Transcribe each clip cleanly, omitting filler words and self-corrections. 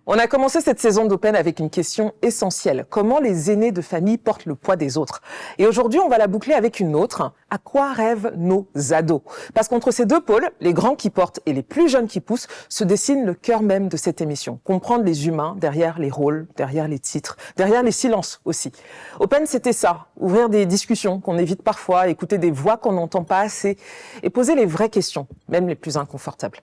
On a commencé cette saison d'Open avec une question essentielle. Comment les aînés de famille portent le poids des autres? Et aujourd'hui, on va la boucler avec une autre. À quoi rêvent nos ados? Parce qu'entre ces deux pôles, les grands qui portent et les plus jeunes qui poussent, se dessine le cœur même de cette émission. Comprendre les humains derrière les rôles, derrière les titres, derrière les silences aussi. Open, c'était ça. Ouvrir des discussions qu'on évite parfois, écouter des voix qu'on n'entend pas assez et poser les vraies questions, même les plus inconfortables.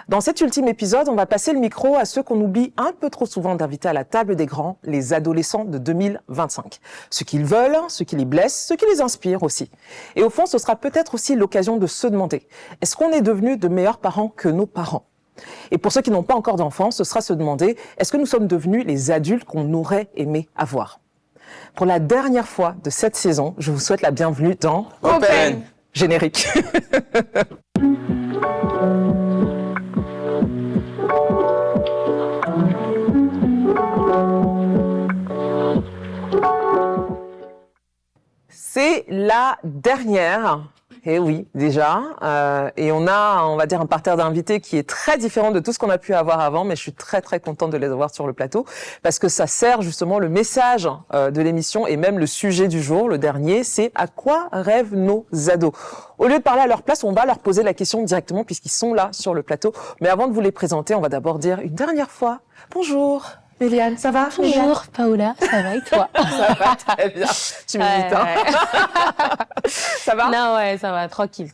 Dans cet ultime épisode, on va passer le micro à ceux qu'on oublie un peu trop souvent d'inviter à la table des grands, les adolescents de 2025. Ce qu'ils veulent, ce qui les blesse, ce qui les inspire aussi. Et au fond, ce sera peut-être aussi l'occasion de se demander, est-ce qu'on est devenu de meilleurs parents que nos parents? Et pour ceux qui n'ont pas encore d'enfants, ce sera se demander, est-ce que nous sommes devenus les adultes qu'on aurait aimé avoir? Pour la dernière fois de cette saison, je vous souhaite la bienvenue dans Open. Générique. C'est la dernière. Et oui, déjà. Et on va dire, un parterre d'invités qui est très différent de tout ce qu'on a pu avoir avant, mais je suis très, très contente de les avoir sur le plateau parce que ça sert justement le message de l'émission et même le sujet du jour, le dernier, c'est à quoi rêvent nos ados? Au lieu de parler à leur place, on va leur poser la question directement puisqu'ils sont là sur le plateau. Mais avant de vous les présenter, on va d'abord dire une dernière fois, bonjour. Méliane, ça va? Bonjour Paola, ça va et toi? Ça va très bien. Tu m'imites, hein? Ça va? Non, ouais, ça va, tranquille.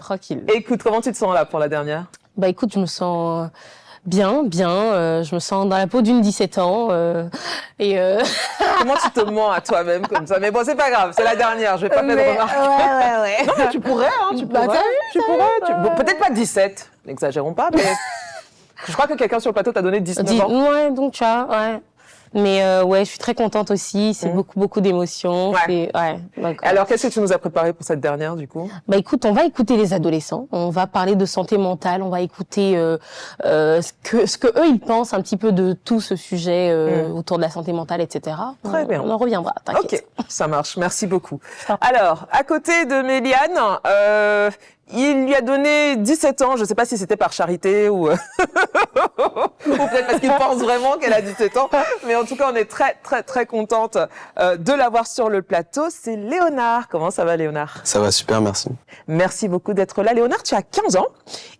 Écoute, comment tu te sens là pour la dernière? Bah écoute, je me sens bien. Je me sens dans la peau d'une 17 ans. Comment tu te mens à toi-même comme ça? Mais bon, c'est pas grave, c'est la dernière, je vais pas faire de remarques. Ouais. Non, mais tu pourrais, hein, tu pourrais. Bon, peut-être pas 17, n'exagérons pas, mais je crois que quelqu'un sur le plateau t'a donné 19 ans. Ouais, donc tu vois, ouais. Mais ouais, je suis très contente aussi. C'est beaucoup d'émotions. Ouais. Alors, qu'est-ce que tu nous as préparé pour cette dernière, du coup? Bah écoute, on va écouter les adolescents. On va parler de santé mentale. On va écouter ce que eux ils pensent un petit peu de tout ce sujet autour de la santé mentale, etc. Très bien. On en reviendra. T'inquiète. Ok, ça marche. Merci beaucoup. Alors, à côté de Méliane, il lui a donné 17 ans, je ne sais pas si c'était par charité ou peut-être parce qu'il pense vraiment qu'elle a 17 ans, mais en tout cas, on est très, très, très contente de l'avoir sur le plateau. C'est Léonard. Comment ça va, Léonard? Ça va super, merci. Merci beaucoup d'être là. Léonard, tu as 15 ans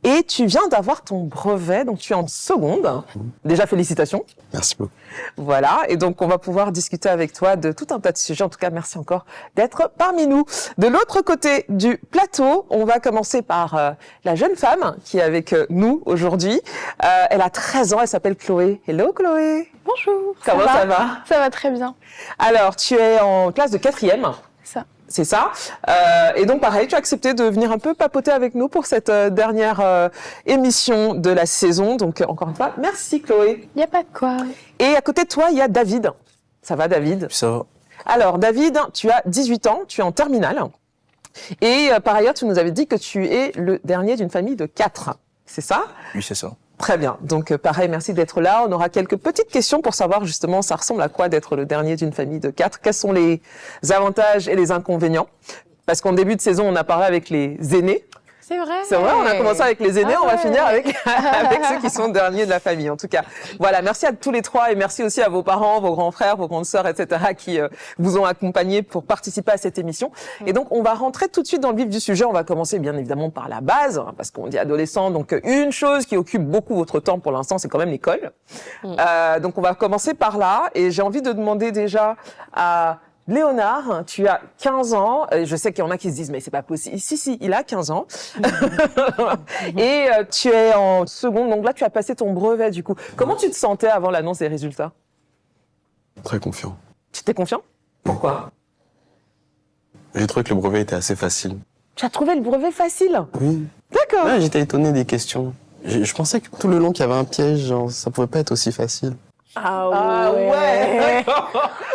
et tu viens d'avoir ton brevet, donc tu es en seconde. Déjà, félicitations. Merci beaucoup. Voilà, et donc on va pouvoir discuter avec toi de tout un tas de sujets. En tout cas, merci encore d'être parmi nous. De l'autre côté du plateau, on va commencer par la jeune femme qui est avec nous aujourd'hui. Elle a 13 ans, elle s'appelle Chloé. Hello Chloé. Bonjour. Comment ça va? Ça va très bien. Alors, tu es en classe de 4e. Ça. C'est ça. Et donc, pareil, tu as accepté de venir un peu papoter avec nous pour cette dernière émission de la saison. Donc, encore une fois, merci Chloé. Il n'y a pas de quoi. Et à côté de toi, il y a David. Ça va, David? Ça va. Alors, David, tu as 18 ans, tu es en terminale. Et par ailleurs, tu nous avais dit que tu es le dernier d'une famille de 4. C'est ça? Oui, c'est ça. Très bien. Donc, pareil, merci d'être là. On aura quelques petites questions pour savoir justement, ça ressemble à quoi d'être le dernier d'une famille de 4? Quels sont les avantages et les inconvénients? Parce qu'en début de saison, on a parlé avec les aînés. C'est vrai. C'est vrai, on a commencé avec les aînés, on va finir avec ceux qui sont derniers de la famille. En tout cas, voilà, merci à tous les trois et merci aussi à vos parents, vos grands frères, vos grandes sœurs, etc. qui vous ont accompagnés pour participer à cette émission. Et donc, on va rentrer tout de suite dans le vif du sujet. On va commencer bien évidemment par la base, hein, parce qu'on dit adolescent. Donc, une chose qui occupe beaucoup votre temps pour l'instant, c'est quand même l'école. Donc, on va commencer par là. Et j'ai envie de demander déjà à Léonard, tu as 15 ans. Je sais qu'il y en a qui se disent, mais c'est pas possible. Si, il a 15 ans. Et tu es en seconde. Donc là, tu as passé ton brevet, du coup. Comment tu te sentais avant l'annonce des résultats? Très confiant. Tu étais confiant? Pourquoi? J'ai trouvé que le brevet était assez facile. Tu as trouvé le brevet facile? Oui. D'accord. Ouais, j'étais étonné des questions. Je pensais que tout le long qu'il y avait un piège, genre, ça pouvait pas être aussi facile. Ah ouais.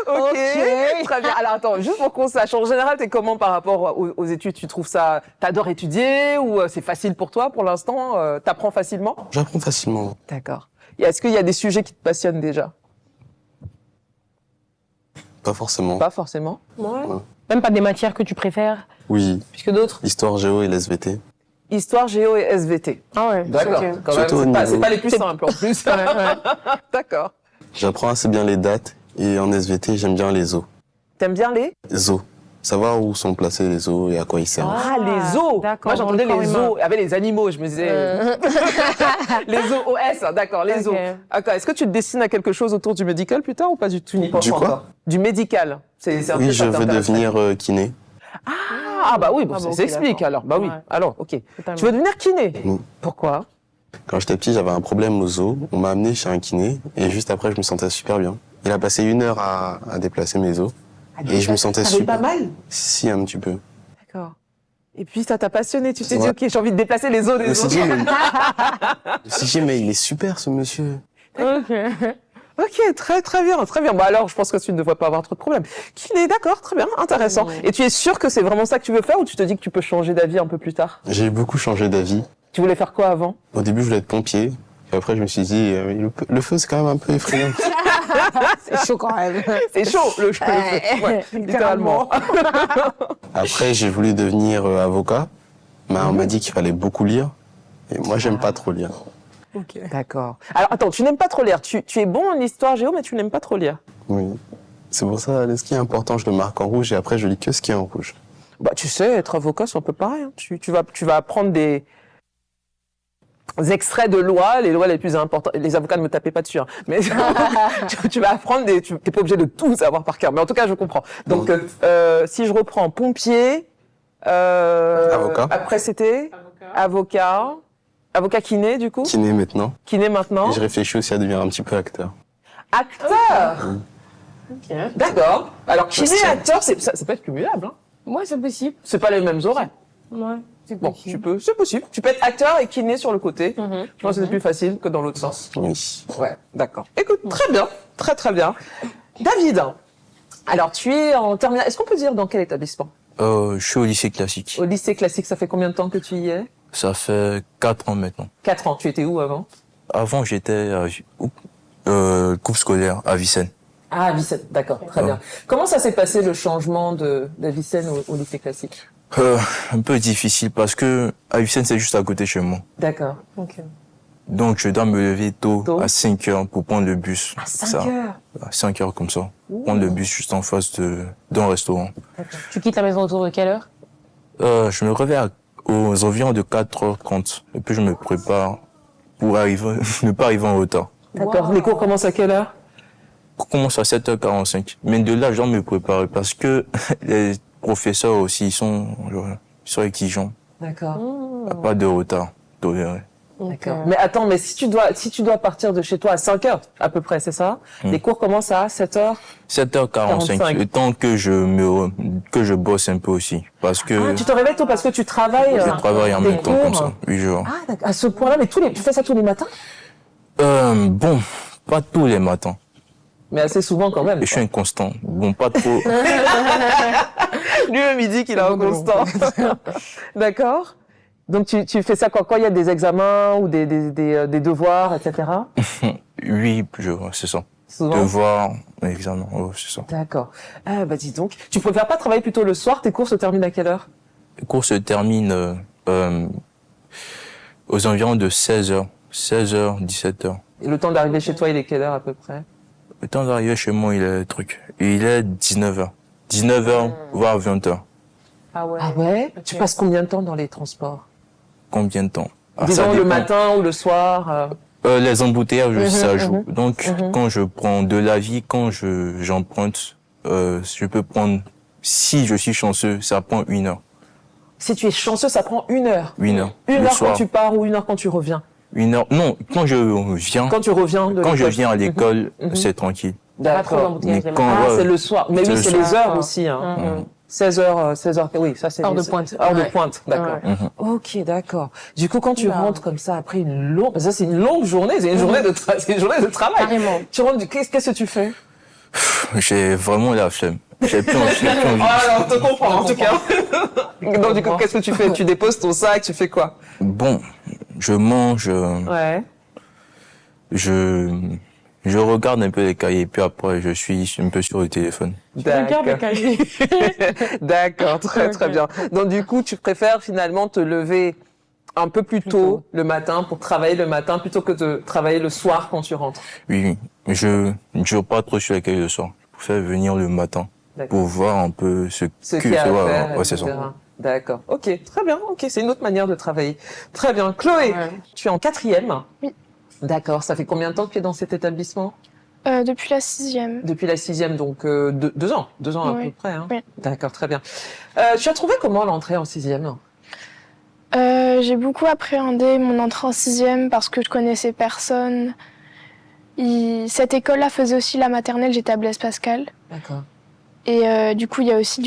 Ok. Très bien. Alors attends, juste pour qu'on sache, en général, t'es comment par rapport aux études? Tu trouves ça, t'adores étudier ou c'est facile pour toi pour l'instant? T'apprends facilement? J'apprends facilement. D'accord. Et est-ce qu'il y a des sujets qui te passionnent déjà? Pas forcément. Pas forcément. Ouais. Même pas des matières que tu préfères, Oui. plus que d'autres? Histoire, géo et l'SVT. Histoire, géo et SVT. Ah ouais. D'accord. Ok. Quand même, Surtout au c'est pas niveau. les plus simples en plus. D'accord. J'apprends assez bien les dates et en SVT, j'aime bien les os. T'aimes bien les Les os. Savoir où sont placés les os et à quoi ils servent. Ah, les os. d'accord, Moi, j'entendais dans le les corps os avec les animaux. Je me disais les os, OS, d'accord, les os. Ok. D'accord. Est-ce que tu te destines à quelque chose autour du médical plus tard ou pas du tout? N'y penses Du pas quoi encore. Du médical. C'est un peu Oui, ça je veux t'intéresserait. devenir kiné. Ah bah oui, bon, Ah ça bah, ok, s'explique d'accord. alors. Bah oui. Ouais. Alors, ok. Totalement. Tu veux devenir kiné? Oui. Pourquoi? Quand j'étais petit, j'avais un problème aux os. On m'a amené chez un kiné et juste après, je me sentais super bien. Il a passé 1 heure à déplacer mes os et je me sentais T'avais super. pas mal? Si, un petit peu. D'accord. Et puis ça t'a passionné. Tu t'es dit, Ouais. ok, j'ai envie de déplacer les os Je me des suis autres. dit, mais il est super ce monsieur. Ok. Ok, très très bien, très bien. Bah alors, je pense que tu ne devrais pas avoir trop de problèmes. Kiné, d'accord, très bien, intéressant. Et tu es sûr que c'est vraiment ça que tu veux faire ou tu te dis que tu peux changer d'avis un peu plus tard? J'ai beaucoup changé d'avis. Tu voulais faire quoi avant? Au début, je voulais être pompier. Et après, je me suis dit, le feu, c'est quand même un peu effrayant. C'est chaud quand même. C'est chaud, le feu. Ouais, littéralement. Après, j'ai voulu devenir avocat. Mais on m'a dit qu'il fallait beaucoup lire. Et moi, j'aime pas trop lire. D'accord. Alors attends, tu n'aimes pas trop lire. Tu es bon en histoire géo, mais tu n'aimes pas trop lire. Oui. C'est pour ça, le ski est important, je le marque en rouge et après, je lis que ce qui est en rouge. Bah tu sais, être avocat, c'est un peu pareil. Hein. Tu vas apprendre des extraits de lois, les lois les plus importantes. Les avocats ne me tapez pas dessus, hein. Mais tu vas apprendre tu n'es pas obligé de tout savoir par cœur. Mais en tout cas, je comprends. Donc, si je reprends pompier, Avocat. Après c'était avocat kiné du coup, Kiné maintenant. kiné maintenant, Et je réfléchis aussi à devenir un petit peu acteur. acteur. Ok. D'accord. Alors kiné, Question. acteur, ça peut être cumulable. Hein. Moi, c'est possible. C'est pas les mêmes horaires. Ouais, c'est Bon, possible. c'est possible. Tu peux être acteur et kiné sur le côté. Mhm. Je pense que c'est plus facile que dans l'autre sens. Oui. Ouais, d'accord. Écoute, très bien, très très bien. David, alors tu es en terminale. Est-ce qu'on peut dire dans quel établissement? Je suis au lycée classique. Au lycée classique, ça fait combien de temps que tu y es? Ça fait 4 ans maintenant. 4 ans. Tu étais où avant? Avant, j'étais groupe scolaire à Vicenne. Ah, Vicenne, d'accord, très bien. Comment ça s'est passé le changement de Vicenne au lycée classique? Un peu difficile parce que à Vicenne, c'est juste à côté de chez moi. D'accord. Ok. Donc, je dois me lever tôt, Tôt. à 5 heures pour prendre le bus. À 5 heures. À 5 heures comme ça. Prendre le bus juste en face d'un restaurant. Tu quittes la maison autour de quelle heure? Je me réveille aux environs de 4h30. Et puis, je me prépare pour arriver, ne pas arriver en retard. D'accord. Wow. Les cours commencent à quelle heure? On commence à 7h45. Mais de là, je dois me préparer parce que les professeurs aussi, ils sont exigeants. D'accord. Il n'y a pas de retard toléré. D'accord. Mais attends, mais si tu dois partir de chez toi à 5 heures, à peu près, c'est ça? Les cours commencent à 7 heures? 7h45, 45. le temps que je bosse un peu aussi. Parce que Ah, tu te réveilles tôt parce que tu travailles. je travaille en tes même temps comme cours. ça, 8 jours. Ah, d'accord. À ce point-là, mais tu fais ça tous les matins? Bon, pas tous les matins. Mais assez souvent quand même. Et je suis inconstant. Bon, pas trop. Lui-même, il dit qu'il est inconstant. D'accord. Donc, tu fais ça quand il y a des examens ou des devoirs, etc. Oui, c'est ça. Souvent. Devoir, examen, c'est ça. D'accord. Ah, bah dis donc. Tu préfères pas travailler plutôt le soir? Tes cours se terminent à quelle heure? Le cours se termine aux environs de 16h. 16h, 17h. Et le temps d'arriver chez toi, il est quelle heure à peu près? Le temps d'arriver chez moi, il est 19h. 19h, voire 20h. Ah ouais. Ah ouais? Ok. Tu passes combien de temps dans les transports? Combien de temps? Ah, ça Disons le dépend. matin ou le soir. Les embouteillages, ça joue. Donc, quand je prends de l'avis, quand j'emprunte, je peux prendre, si je suis chanceux, ça prend 1 heure. Si tu es chanceux, ça prend 1 heure. 1 heure. Une Le heure soir. quand tu pars ou 1 heure quand tu reviens? 1 heure. Non, quand je viens, Quand tu reviens de quand je l'école. viens à l'école, c'est tranquille. Pas trop D'accord. d'embouteillage Mais les quand- matins. Ah, ouais. c'est le soir. Mais C'est oui, le c'est soir. les heures aussi. Hein. 16 heures, oui, ça c'est Heure de les- pointe. Heure de Ouais. pointe, d'accord. Ouais. Ok, d'accord. Du coup, quand tu Oula. rentres comme ça après une longue, ça c'est une longue journée, c'est une journée c'est une journée de travail. Carrément. Tu rentres, qu'est-ce que tu fais? J'ai vraiment la flemme. J'ai plus envie. Ah, alors, je te comprends en tout cas. Donc du coup, qu'est-ce que tu fais? Tu déposes ton sac, tu fais quoi? Bon, je mange, Ouais. je regarde un peu les cahiers, puis après, je suis un peu sur le téléphone. D'accord. D'accord, très très bien. Donc du coup, tu préfères finalement te lever un peu plus tôt le matin pour travailler le matin plutôt que de travailler le soir quand tu rentres. Oui, mais je ne joue pas trop sur la cahier le soir. Je préfère venir le matin pour voir un peu ce Ce que qu'il y a à ouais, faire, ouais, c'est etc. ça. D'accord. Ok, très bien. Ok, c'est une autre manière de travailler. Très bien. Chloé, tu es en 4e. Oui. D'accord. Ça fait combien de temps que tu es dans cet établissement? Depuis la 6e. Depuis la 6e, donc 2 ans. 2 ans à Oui. peu près. Hein. Oui. D'accord, très bien. Tu as trouvé comment l'entrée en 6e? J'ai beaucoup appréhendé mon entrée en 6e parce que je connaissais personne. Cette école-là faisait aussi la maternelle, j'étais à Blaise Pascal. D'accord. Et du coup, il y a aussi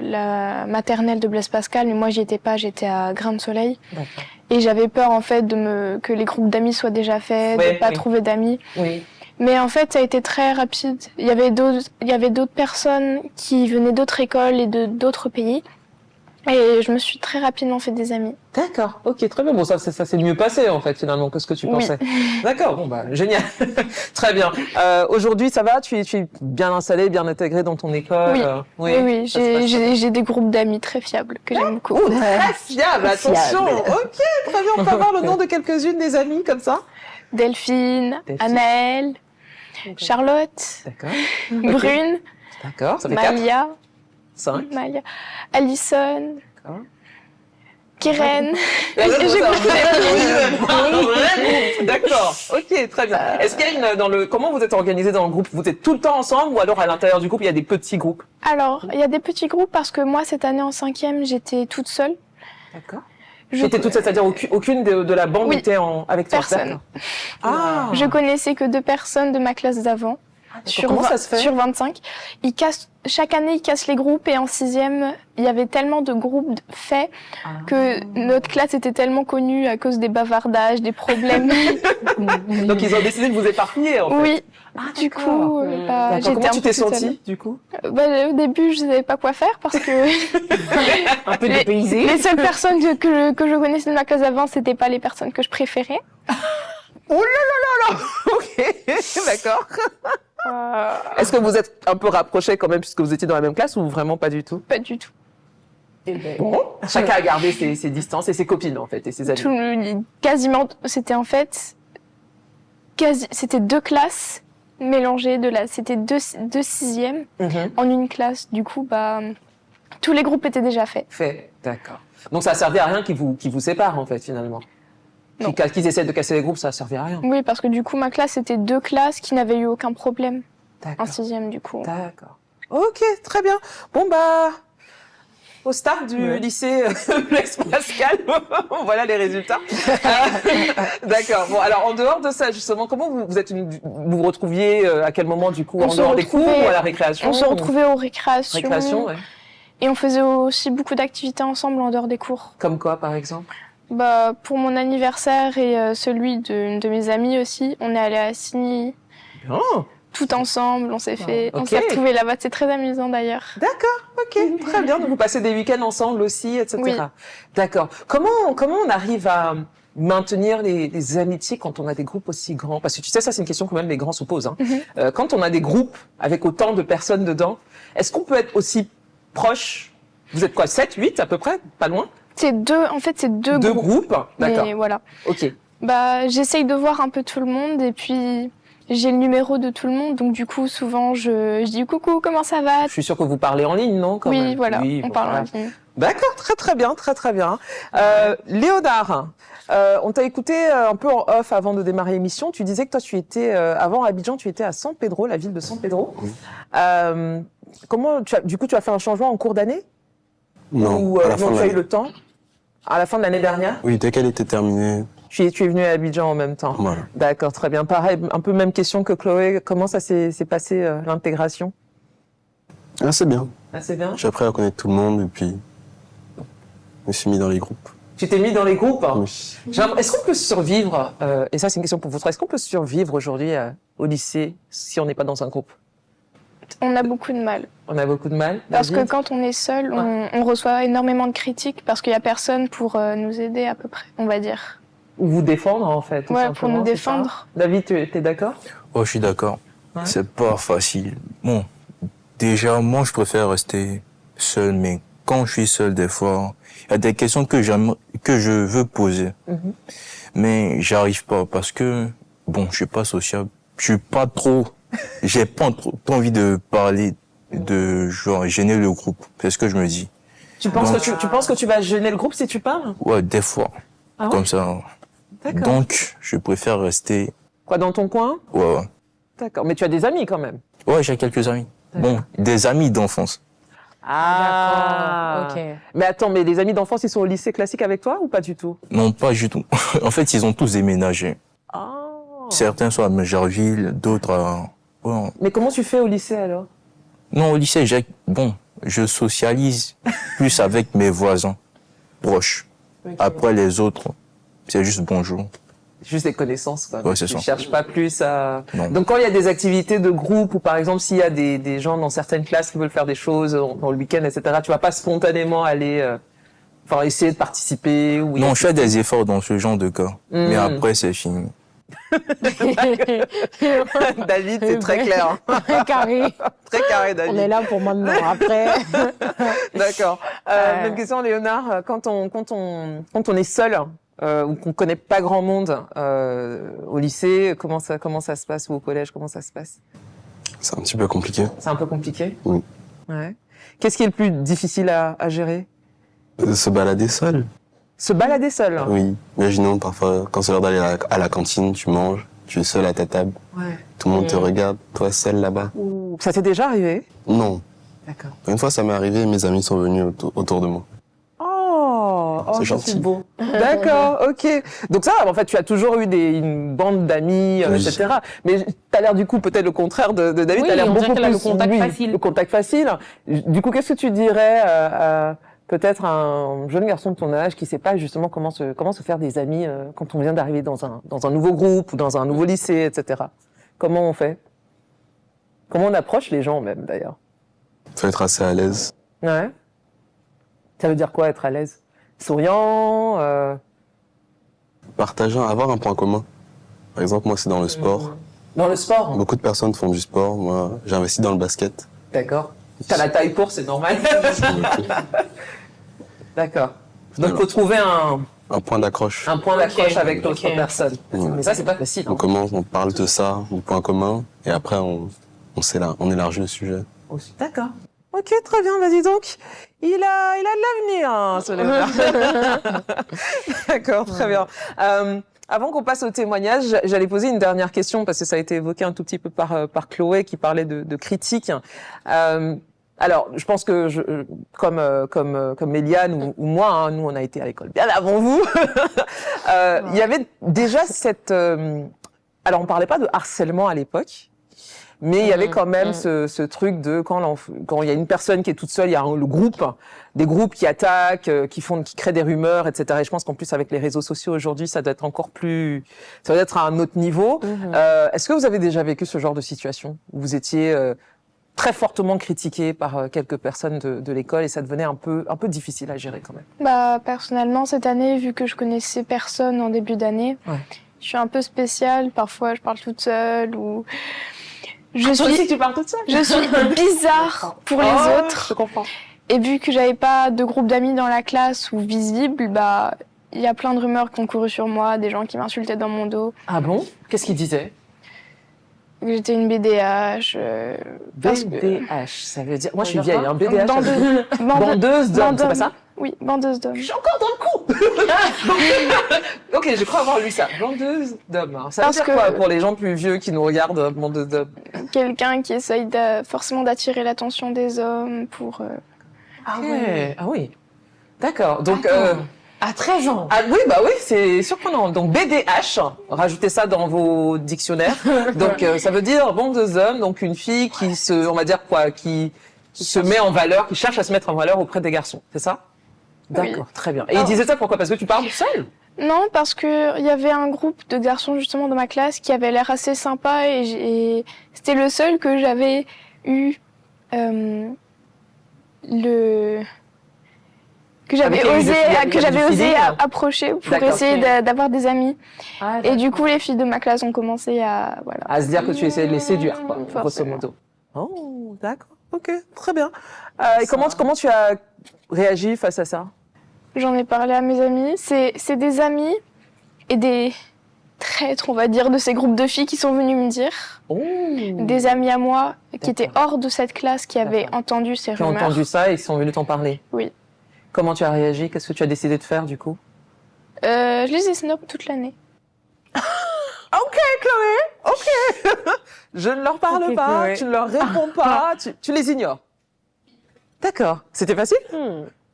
la maternelle de Blaise Pascal, mais moi j'y étais pas, j'étais à Grain de Soleil. D'accord. Et j'avais peur en fait que les groupes d'amis soient déjà faits, Ouais, de pas oui. trouver d'amis. Oui. Mais en fait, ça a été très rapide. Il y avait d'autres personnes qui venaient d'autres écoles et de d'autres pays. Et je me suis très rapidement fait des amis. D'accord. Ok, très bien. Bon, ça s'est mieux passé en fait finalement que ce que tu Oui. pensais. D'accord. Bon bah génial. Très bien. Aujourd'hui, ça va? Tu es bien installé, bien intégré dans ton école? Oui. Oui, ça se passe j'ai des groupes d'amis très fiables que j'aime beaucoup. Oh, très fiable, attention. Ok, très bien. On peut avoir le nom de quelques-unes des amies comme ça? Delphine, Anaëlle, Charlotte, D'accord. Brune, D'accord, ça fait 4. Malia, 5. Alison, D'accord. Keren. D'accord. Ok, très bien. Est-ce qu'il y a comment vous êtes organisé dans le groupe? Vous êtes tout le temps ensemble ou alors à l'intérieur du groupe il y a des petits groupes? Alors, il y a des petits groupes parce que moi, cette année en 5e, j'étais toute seule. D'accord. J'étais toute seule, c'est-à-dire aucune de la bande Oui. était avec toi? Personne. D'accord. Ah. Je connaissais que 2 personnes de ma classe d'avant. Comment ça se fait? Sur 25. Chaque année, ils cassent les groupes et en 6e, il y avait tellement de groupes faits que notre classe était tellement connue à cause des bavardages, des problèmes. Donc ils ont décidé de vous éparpiller en fait. Oui. Du d'accord. coup, D'accord. j'étais Comment un tu peu t'es toute seule. sentie du coup? Au début, je savais pas quoi faire parce que Un peu dépaysée. les seules personnes que je connaissais de ma classe d'avant, c'était pas les personnes que je préférais. Oh là là là là. Ok, d'accord. Est-ce que vous êtes un peu rapprochés quand même puisque vous étiez dans la même classe ou vraiment pas du tout? Pas du tout. Bon, chacun a gardé ses distances et ses copines en fait et ses amis. Quasiment, c'était en fait c'était 2 classes mélangées c'était deux 6e en une classe. Du coup, tous les groupes étaient déjà faits. Fait, d'accord. Donc ça a servi à rien qui vous sépare en fait finalement. Non. Qu'ils essaient de casser les groupes, ça a servi à rien. Oui, parce que du coup, ma classe, c'était 2 classes qui n'avaient eu aucun problème. D'accord. En 6e, du coup. D'accord. Ok, très bien. Bon au start du lycée Blaise Pascal, voilà les résultats. D'accord. Bon, alors en dehors de ça, justement, comment vous vous retrouviez à quel moment du coup en dehors des cours ou à la récréation? On se retrouvait aux récréations. Récréation, ouais. Et on faisait aussi beaucoup d'activités ensemble en dehors des cours. Comme quoi, par exemple? Pour mon anniversaire et celui de mes amis aussi, on est allé à Signy. Oh. Tout ensemble, on s'est Ok. retrouvés là-bas. C'est très amusant d'ailleurs. D'accord, ok, très bien. Donc vous passez des week-ends ensemble aussi, etc. Oui. D'accord. Comment on arrive à maintenir les amitiés quand on a des groupes aussi grands? Parce que tu sais, ça c'est une question que même les grands se posent. Hein. Quand on a des groupes avec autant de personnes dedans, est-ce qu'on peut être aussi proche? Vous êtes quoi, 7, 8 à peu près? Pas loin? C'est deux Deux groupes. groupes? D'accord. Mais voilà. Ok. J'essaye de voir un peu tout le monde et puis j'ai le numéro de tout le monde. Donc du coup, souvent, je dis coucou, comment ça va? Je suis sûre que vous parlez en ligne, non? Quand Oui, même. voilà, Oui, on bon, parle voilà. en ligne. D'accord, très bien, très bien. Léonard, on t'a écouté un peu en off avant de démarrer l'émission. Tu disais que toi, tu étais avant Abidjan, tu étais à San Pedro, la ville de San Pedro. Oui. Comment tu as fait un changement en cours d'année? Non, Ou à la non, fin de tu as eu l'année. le temps à la fin de l'année dernière? Oui, dès qu'elle était terminée, Tu es venu à Abidjan en même temps. voilà. D'accord, très bien. Pareil, un peu même question que Chloé. Comment ça s'est passé l'intégration? Ah, c'est bien. Ah, c'est bien. J'ai appris à connaître tout le monde et puis je me suis mis dans les groupes. Tu t'es mis dans les groupes. Oui. Est-ce qu'on peut survivre, et ça c'est une question pour vous trois, est-ce qu'on peut survivre aujourd'hui au lycée si on n'est pas dans un groupe? On a beaucoup de mal. On a beaucoup de mal. Parce que David? quand on est seul, on reçoit énormément de critiques parce qu'il n'y a personne pour nous aider à peu près, on va dire. Ou vous défendre en fait. tout Ouais, pour simplement, nous c'est défendre. ça David, tu es d'accord? Oh, je suis d'accord. Ouais. C'est pas facile. Bon, déjà, moi, je préfère rester seul, mais quand je suis seul, des fois, il y a des questions que je veux poser. Mais j'arrive pas parce que, bon, je suis pas sociable. Je suis pas trop, j'ai pas trop envie de parler, de genre gêner le groupe. C'est ce que je me dis. Tu penses, Donc- tu penses que tu vas gêner le groupe si tu parles? Ouais, des fois. Ah ouais? Comme ça. D'accord. Donc, je préfère rester, Quoi, dans ton coin? ouais. D'accord. Mais tu as des amis quand même. Ouais, j'ai quelques amis. Bon, des amis d'enfance. Ah. D'accord, ok. Mais attends, mais les amis d'enfance, ils sont au lycée classique avec toi ou pas du tout? Non, pas du tout. En fait, ils ont tous déménagé. Ah. Certains sont à Mejerville, d'autres à... Ouais. Mais comment tu fais au lycée alors? Non, au lycée, je socialise plus avec mes voisins proches. Après les autres, c'est juste bonjour. Juste des connaissances, quoi. Ouais, c'est Tu ça. cherches pas plus à... Non. Donc quand il y a des activités de groupe ou par exemple s'il y a des gens dans certaines classes qui veulent faire des choses dans le week-end, etc., tu vas pas spontanément aller, enfin essayer de participer ou... Non, je fais des efforts dans ce genre de cas. Mais après, c'est fini. David, c'est très clair. Hein. Carré. Très carré, On David. est là pour maintenant. Après. D'accord. Même question, Léonard. Quand on est seul ou qu'on connaît pas grand monde au lycée, comment ça se passe ou au collège, comment ça se passe? C'est un petit peu compliqué. C'est un peu compliqué. Oui. Ouais. Qu'est-ce qui est le plus difficile à gérer? Se balader seul. Se balader seul. Oui. Imaginons parfois, quand c'est l'heure d'aller à la cantine, tu manges, tu es seul à ta table, Ouais. tout le monde te regarde, toi seul là-bas. Ouh, ça t'est déjà arrivé? Non. D'accord. Une fois, ça m'est arrivé, mes amis sont venus autour de moi. Oh, C'est ça, gentil. c'est beau. D'accord, ok. Donc ça, en fait, tu as toujours eu une bande d'amis, Oui. etc. Mais t'as l'air du coup peut-être le contraire de David. Oui, T'as l'air on dirait beaucoup qu'elle a plus le contact lui, facile. Le contact facile. Du coup, qu'est-ce que tu dirais à peut-être un jeune garçon de ton âge qui sait pas justement comment se faire des amis quand on vient d'arriver dans un nouveau groupe ou dans un nouveau lycée, etc. Comment on fait? Comment on approche les gens même d'ailleurs? Faut être assez à l'aise. Ouais. Ça veut dire quoi être à l'aise? Souriant Partageant, avoir un point commun. Par exemple, moi, c'est dans le sport. Dans le sport? Beaucoup de personnes font du sport. Moi, j'ai investi dans le basket. D'accord. T'as la taille pour, c'est normal. D'accord. Donc, faut trouver Un point d'accroche. un point d'accroche Ok. avec l'autre Ok. personne. Ouais. Mais ça, c'est pas facile. On Hein. commence, on parle de ça, du point commun, et après, on élargit le sujet. D'accord. Ok, très bien. Vas-y donc. Il a de l'avenir, hein, ce Léonard. D'accord, très bien. Avant qu'on passe au témoignage, j'allais poser une dernière question parce que ça a été évoqué un tout petit peu par Chloé qui parlait de critique. Alors, je pense que comme Méliane ou moi, hein, nous on a été à l'école bien avant vous. Il y avait déjà cette. Alors, on parlait pas de harcèlement à l'époque. Mais il y avait quand même ce truc de quand il y a une personne qui est toute seule, il y a des groupes qui attaquent, qui créent des rumeurs, etc. Et je pense qu'en plus avec les réseaux sociaux aujourd'hui, ça doit être ça doit être à un autre niveau. Est-ce que vous avez déjà vécu ce genre de situation où vous étiez très fortement critiqué par quelques personnes de l'école et ça devenait un peu difficile à gérer quand même? Bah, personnellement, cette année, vu que je connaissais personne en début d'année, Ouais. je suis un peu spéciale. Parfois, je parle toute seule ou je Toi aussi, suis tu parles toute seule? je suis bizarre pour les autres. Je comprends. Et vu que j'avais pas de groupe d'amis dans la classe ou visible, bah, il y a plein de rumeurs qui ont couru sur moi, des gens qui m'insultaient dans mon dos, Ah bon? Qu'est-ce qu'il disait? que j'étais une BDH. Parce que- BDH, ça veut dire... Moi, je suis Ça veut vieille, dire hein, BDH. ça veut dire- Bandeuse Bandeuse d'hommes, c'est pas ça? Oui, bandeuse d'hommes. Je suis encore dans le coup. Ok, je crois avoir lu ça. Bandeuse d'hommes. hein. Ça veut Parce dire que- quoi pour les gens plus vieux qui nous regardent, bandeuse d'hommes? Quelqu'un qui essaye forcément d'attirer l'attention des hommes pour... Ah ouais. Ah oui. D'accord. Donc, À 13 ans. ah oui, bah oui, c'est surprenant. Donc BDH, rajoutez ça dans vos dictionnaires. Donc ça veut dire bandeuse d'hommes, donc une fille qui on va dire quoi, qui se met en valeur, qui cherche à se mettre en valeur auprès des garçons. C'est ça? D'accord, très bien. Et il disait ça pourquoi? Parce que tu parles seule? Non, parce que il y avait un groupe de garçons justement dans ma classe qui avait l'air assez sympa et c'était le seul que j'avais eu que j'avais Avec osé il y a du feeling. approcher pour D'accord, essayer ok. d'avoir des amis. Ah, Et du coup, les filles de ma classe ont commencé à à se dire que tu essayais de les séduire, quoi, grosso Forcément. modo. Oh, d'accord. Ok, très bien. Et comment tu as réagi face à ça? J'en ai parlé à mes amis. C'est des amis et des traîtres, on va dire, de ces groupes de filles qui sont venus me dire. Oh. Des amis à moi qui étaient D'accord. hors de cette classe, qui avaient D'accord. entendu ces Qui ont rumeurs. entendu ça et ils sont venus t'en parler. Oui. Comment tu as réagi? Qu'est-ce que tu as décidé de faire du coup? Je les ai snop toute l'année. Ok, Chloé, ok. Je ne leur parle Ok, pas, Chloé. tu ne leur réponds pas, tu les ignores. D'accord. C'était facile?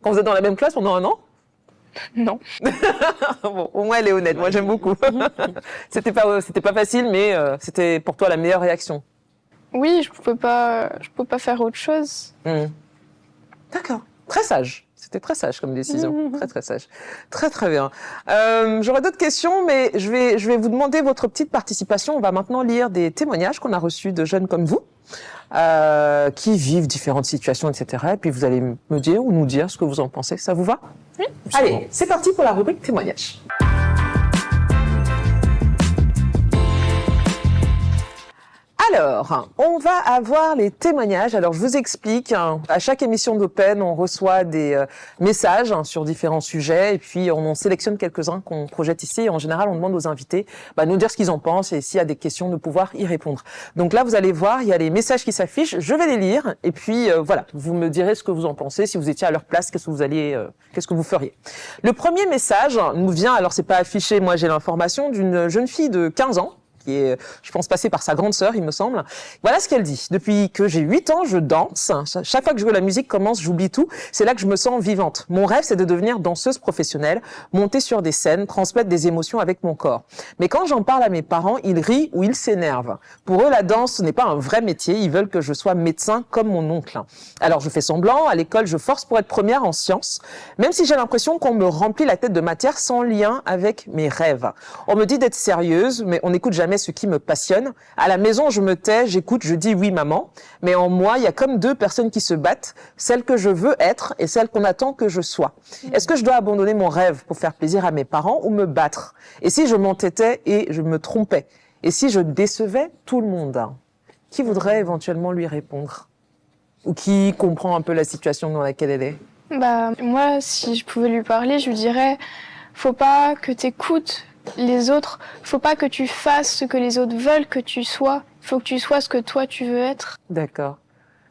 Quand vous êtes dans la même classe pendant un an? Non. Bon, au moins elle est honnête, moi j'aime beaucoup. C'était pas facile, mais c'était pour toi la meilleure réaction. Oui, je pouvais pas faire autre chose. D'accord. Très sage. C'était très sage comme décision. Très, très sage. Très, très bien. J'aurais d'autres questions, mais je vais vous demander votre petite participation. On va maintenant lire des témoignages qu'on a reçus de jeunes comme vous, qui vivent différentes situations, etc. Et puis vous allez me dire ou nous dire ce que vous en pensez. Ça vous va? Oui. Allez, c'est parti pour la rubrique témoignages. Alors, on va avoir les témoignages. Alors, je vous explique. À chaque émission d'Open, on reçoit des messages sur différents sujets et puis on en sélectionne quelques-uns qu'on projette ici. Et en général, on demande aux invités de nous dire ce qu'ils en pensent et s'il y a des questions, de pouvoir y répondre. Donc là, vous allez voir, il y a les messages qui s'affichent. Je vais les lire et puis voilà, vous me direz ce que vous en pensez. Si vous étiez à leur place, qu'est-ce que vous feriez? Le premier message nous vient, alors c'est pas affiché, moi j'ai l'information, d'une jeune fille de 15 ans. Qui est, je pense, passée par sa grande sœur, il me semble. Voilà ce qu'elle dit. Depuis que j'ai 8 ans, je danse. Chaque fois que la musique commence, j'oublie tout. C'est là que je me sens vivante. Mon rêve, c'est de devenir danseuse professionnelle, monter sur des scènes, transmettre des émotions avec mon corps. Mais quand j'en parle à mes parents, ils rient ou ils s'énervent. Pour eux, la danse, ce n'est pas un vrai métier. Ils veulent que je sois médecin comme mon oncle. Alors, je fais semblant. À l'école, je force pour être première en sciences, même si j'ai l'impression qu'on me remplit la tête de matière sans lien avec mes rêves. On me dit d'être sérieuse, mais on n'écoute jamais ce qui me passionne. À la maison, je me tais, j'écoute, je dis oui maman, mais en moi, il y a comme deux personnes qui se battent, celle que je veux être et celle qu'on attend que je sois. Est-ce que je dois abandonner mon rêve pour faire plaisir à mes parents ou me battre? Et si je m'entêtais et je me trompais? Et si je décevais tout le monde? Qui voudrait éventuellement lui répondre? Ou qui comprend un peu la situation dans laquelle elle est? Bah, moi, si je pouvais lui parler, je lui dirais, faut pas que t'écoutes les autres, faut pas que tu fasses ce que les autres veulent que tu sois, faut que tu sois ce que toi tu veux être. D'accord.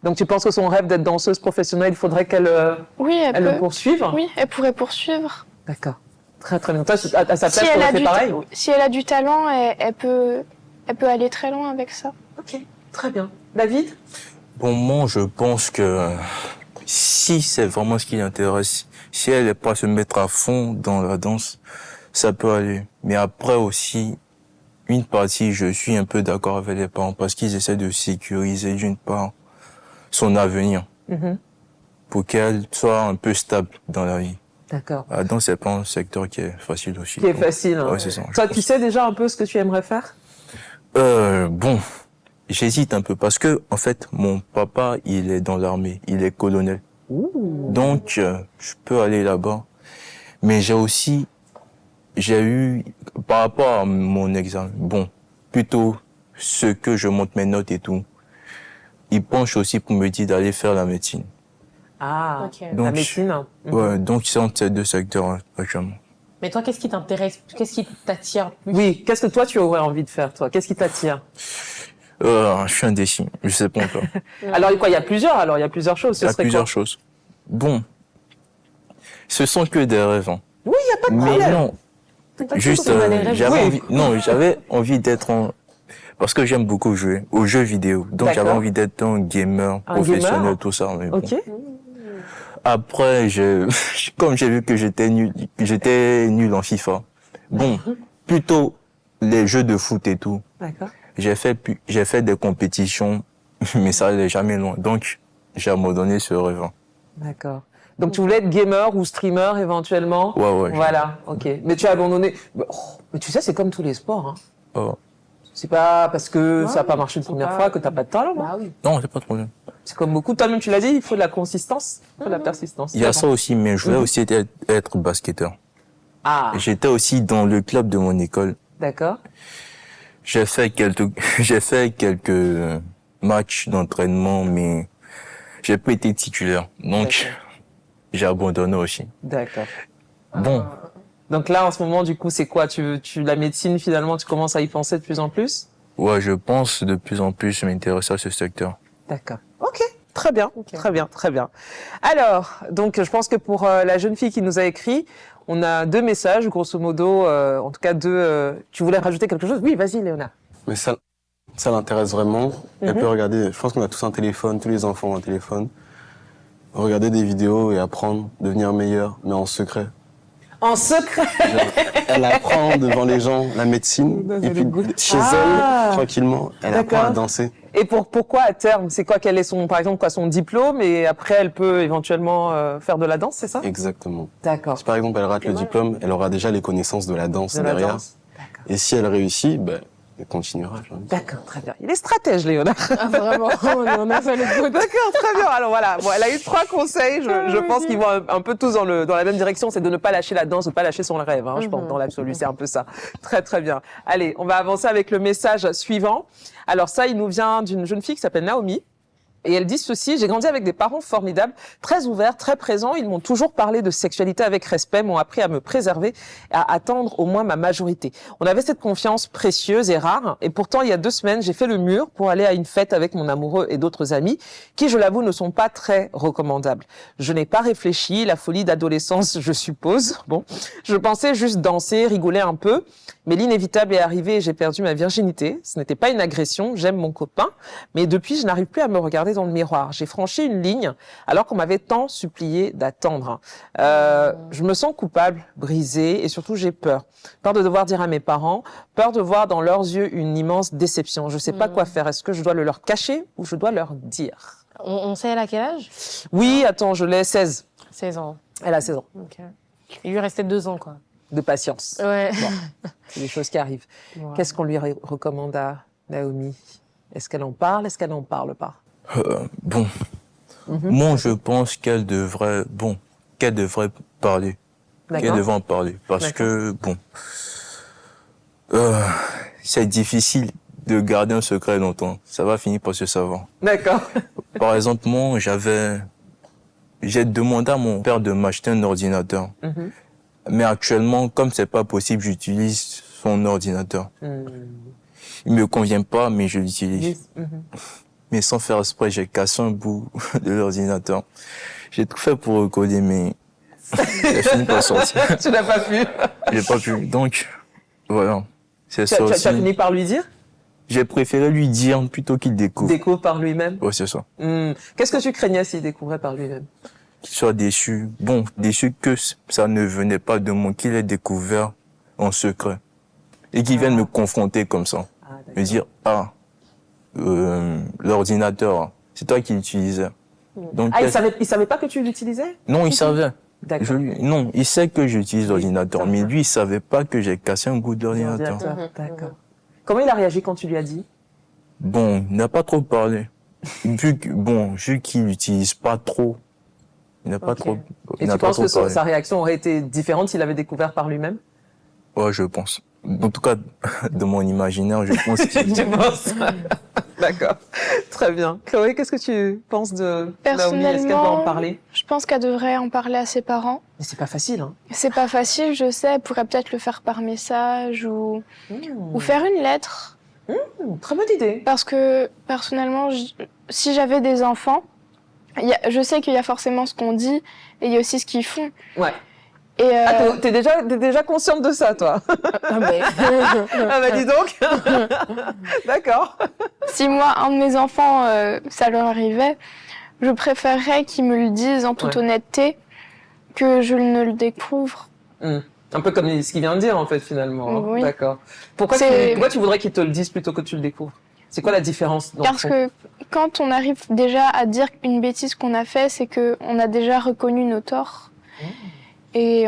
Donc tu penses que son rêve d'être danseuse professionnelle, il faudrait qu'elle Oui, elle le poursuive? Oui, elle pourrait poursuivre. D'accord. Très très bien. Toi, à sa place, Si elle, t'aurais a fait du pareil? si elle a du talent, elle peut aller très loin avec ça. Ok, très bien. David? Bon, moi, je pense que si c'est vraiment ce qui l'intéresse, si elle n'est pas se mettre à fond dans la danse, ça peut aller. Mais après aussi, une partie, je suis un peu d'accord avec les parents parce qu'ils essaient de sécuriser d'une part son avenir pour qu'elle soit un peu stable dans la vie. D'accord. La danse, c'est pas un secteur qui est facile aussi. Qui est facile. Hein. Ouais, c'est ça. Toi, tu sais déjà un peu ce que tu aimerais faire? Bon, j'hésite un peu parce que, en fait, mon papa, il est dans l'armée, il est colonel. Donc, je peux aller là-bas. Mais j'ai eu, par rapport à mon examen, bon, plutôt ce que je monte mes notes et tout, il penche aussi pour me dire d'aller faire la médecine. Ah, Ok. la Donc, médecine. Ouais, donc c'est entre ces deux secteurs actuellement. Mais toi, qu'est-ce qui t'intéresse? Qu'est-ce qui t'attire plus? Oui, qu'est-ce que toi, tu aurais envie de faire, toi? Qu'est-ce qui t'attire? Je suis indécis, je sais pas encore. Alors, quoi, il y a plusieurs choses. Il Ce y a serait plusieurs quoi? choses. Bon, ce sont que des rêves. Hein. Oui, il n'y a pas de Mais problème. non, juste, qu'on a des rêves. Oui. j'avais envie d'être parce que j'aime beaucoup jouer aux jeux vidéo. Donc j'avais D'accord. envie d'être un gamer Un professionnel, gamer. tout ça. Mais bon. Ok. Après, comme j'ai vu que j'étais nul en FIFA. Bon, plutôt les jeux de foot et tout. D'accord. J'ai fait des compétitions, mais ça allait jamais loin. Donc, j'ai abandonné ce rêve. D'accord. Donc, tu voulais être gamer ou streamer éventuellement? Ouais. Voilà, ok. Mais tu as abandonné. Mais tu sais, c'est comme tous les sports. Hein. Oh. C'est pas parce que Ouais, ça n'a pas marché une c'est première pas- fois que t'as pas de talent. Hein. Bah oui. Non, c'est pas de problème. C'est comme beaucoup. Toi-même, tu l'as dit, il faut de la consistance, il faut de la persistance. Il y a ça aussi, mais je voulais aussi être basketteur. Ah, J'étais aussi dans le club de mon école. d'accord. J'ai fait quelques matchs d'entraînement, mais j'ai pas été titulaire. Donc, j'ai abandonné aussi. D'accord. Bon, Donc là, en ce moment, du coup, c'est quoi? La médecine, finalement, tu commences à y penser de plus en plus? ouais, je pense de plus en plus m'intéresser à ce secteur. D'accord. Ok. Très bien, très bien, très bien. Alors, donc, je pense que pour la jeune fille qui nous a écrit, on a 2 messages, grosso modo, en tout cas 2. Tu voulais rajouter quelque chose? Oui, vas-y, Léona. Mais ça l'intéresse vraiment. Elle peut regarder, je pense qu'on a tous un téléphone, tous les enfants ont un téléphone. Regarder des vidéos et apprendre, devenir meilleur, mais en secret. En secret. Elle apprend devant les gens la médecine, et puis chez elle, tranquillement, elle apprend à danser. Et pourquoi à terme? C'est quoi? Quel est par exemple, quoi, son diplôme? Et après, elle peut éventuellement faire de la danse, c'est ça? Exactement. D'accord. Si par exemple elle rate le diplôme, elle aura déjà les connaissances de la danse De la derrière. danse. D'accord. Et si elle réussit, ben, elle continuera. j'ai envie de dire. D'accord, très bien. Il est stratège, Léonard. Ah, vraiment, on a fait le coup. D'accord, très bien. Alors voilà, bon, elle a eu 3 conseils. Je pense qu'ils vont un peu tous dans la même direction. C'est de ne pas lâcher la danse, de ne pas lâcher son rêve. Hein, je pense dans l'absolu, c'est un peu ça. Très très bien. Allez, on va avancer avec le message suivant. Alors ça, il nous vient d'une jeune fille qui s'appelle Naomi. Et elle dit ceci: j'ai grandi avec des parents formidables, très ouverts, très présents. Ils m'ont toujours parlé de sexualité avec respect, m'ont appris à me préserver, à attendre au moins ma majorité. On avait cette confiance précieuse et rare. Et pourtant, il y a 2 semaines, j'ai fait le mur pour aller à une fête avec mon amoureux et d'autres amis, qui, je l'avoue, ne sont pas très recommandables. Je n'ai pas réfléchi, la folie d'adolescence, je suppose. Bon, je pensais juste danser, rigoler un peu. Mais l'inévitable est arrivé et j'ai perdu ma virginité. Ce n'était pas une agression, j'aime mon copain. Mais depuis, je n'arrive plus à me regarder dans le miroir. J'ai franchi une ligne alors qu'on m'avait tant supplié d'attendre. Je me sens coupable, brisée et surtout j'ai peur. Peur de devoir dire à mes parents, peur de voir dans leurs yeux une immense déception. Je ne sais pas quoi faire. Est-ce que je dois le leur cacher ou je dois leur dire? On sait elle à quel âge? Oui, attends, je l'ai 16. 16 ans. Elle a 16 ans. Ok. Il lui restait 2 ans, quoi. De patience. Ouais. Bon, c'est des choses qui arrivent. Ouais. Qu'est-ce qu'on lui recommande à Naomi? Est-ce qu'elle en parle? Est-ce qu'elle n'en parle pas? Bon, moi je pense qu'elle devrait parler. Qu'elle devrait en parler. Parce que, bon, c'est difficile de garder un secret longtemps. Ça va finir par se savoir. D'accord. Par exemple, moi, j'ai demandé à mon père de m'acheter un ordinateur. Mais actuellement, comme c'est pas possible, j'utilise son ordinateur. Il me convient pas, mais je l'utilise. Mais sans faire exprès, j'ai cassé un bout de l'ordinateur. J'ai tout fait pour recoder, mais j'ai fini par sortir. Tu n'as pas pu. J'ai pas pu. Donc, voilà. C'est Tu ça as aussi. fini par lui dire? J'ai préféré lui dire plutôt qu'il découvre. Découvre par lui-même. Ouais, c'est ça. Qu'est-ce que tu craignais s'il découvrait par lui-même? Qu'il soit déçu. Bon, déçu que ça ne venait pas de moi, qu'il ait découvert en secret. Et qu'il vienne me confronter comme ça. Me dire, l'ordinateur, c'est toi qui l'utilisais. Donc, il savait pas que tu l'utilisais? non, il savait. D'accord. Non, il sait que j'utilise l'ordinateur, mais lui, il savait pas que j'ai cassé un bout d'ordinateur. D'accord. Comment il a réagi quand tu lui as dit? Bon, il n'a pas trop parlé. Vu qu'il n'utilise pas trop, il n'a pas trop. Et tu penses que sa réaction aurait été différente s'il avait découvert par lui-même? Ouais, je pense. En tout cas, de mon imaginaire, je pense qu'il... Tu penses? D'accord. Très bien. Chloé, qu'est-ce que tu penses de Naomi? Est-ce qu'elle doit en parler? Je pense qu'elle devrait en parler à ses parents. Mais c'est pas facile, hein. C'est pas facile, je sais. Elle pourrait peut-être le faire par message ou faire une lettre. Très bonne idée. Parce que, personnellement, si j'avais des enfants, je sais qu'il y a forcément ce qu'on dit et il y a aussi ce qu'ils font. Ouais. Et t'es déjà consciente de ça, toi? Ah bah dis donc. D'accord. Si moi, un de mes enfants, ça leur arrivait, je préférerais qu'ils me le disent en toute honnêteté que je ne le découvre. Un peu comme ce qu'il vient de dire, en fait, finalement. Hein. Oui. D'accord. Pourquoi tu voudrais qu'ils te le disent plutôt que tu le découvres? C'est quoi la différence? Parce que quand on arrive déjà à dire une bêtise qu'on a fait, c'est qu'on a déjà reconnu nos torts. Et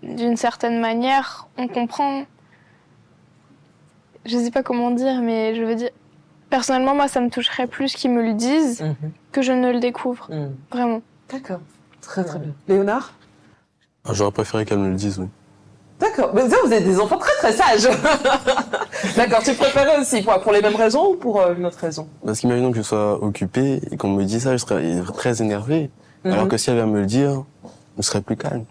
d'une certaine manière, on comprend. Je sais pas comment dire, mais je veux dire, personnellement, moi, ça me toucherait plus qu'ils me le disent que je ne le découvre. Vraiment. D'accord. Très, très bien. Léonard? J'aurais préféré qu'elle me le dise, oui. D'accord. Mais ça, vous êtes des enfants très très sages. D'accord. Tu préférais aussi pour les mêmes raisons ou pour une autre raison? Parce qu'imaginons que je sois occupé et qu'on me dit ça, je serais très énervé. Alors que si elle vient me le dire, je serais plus calme.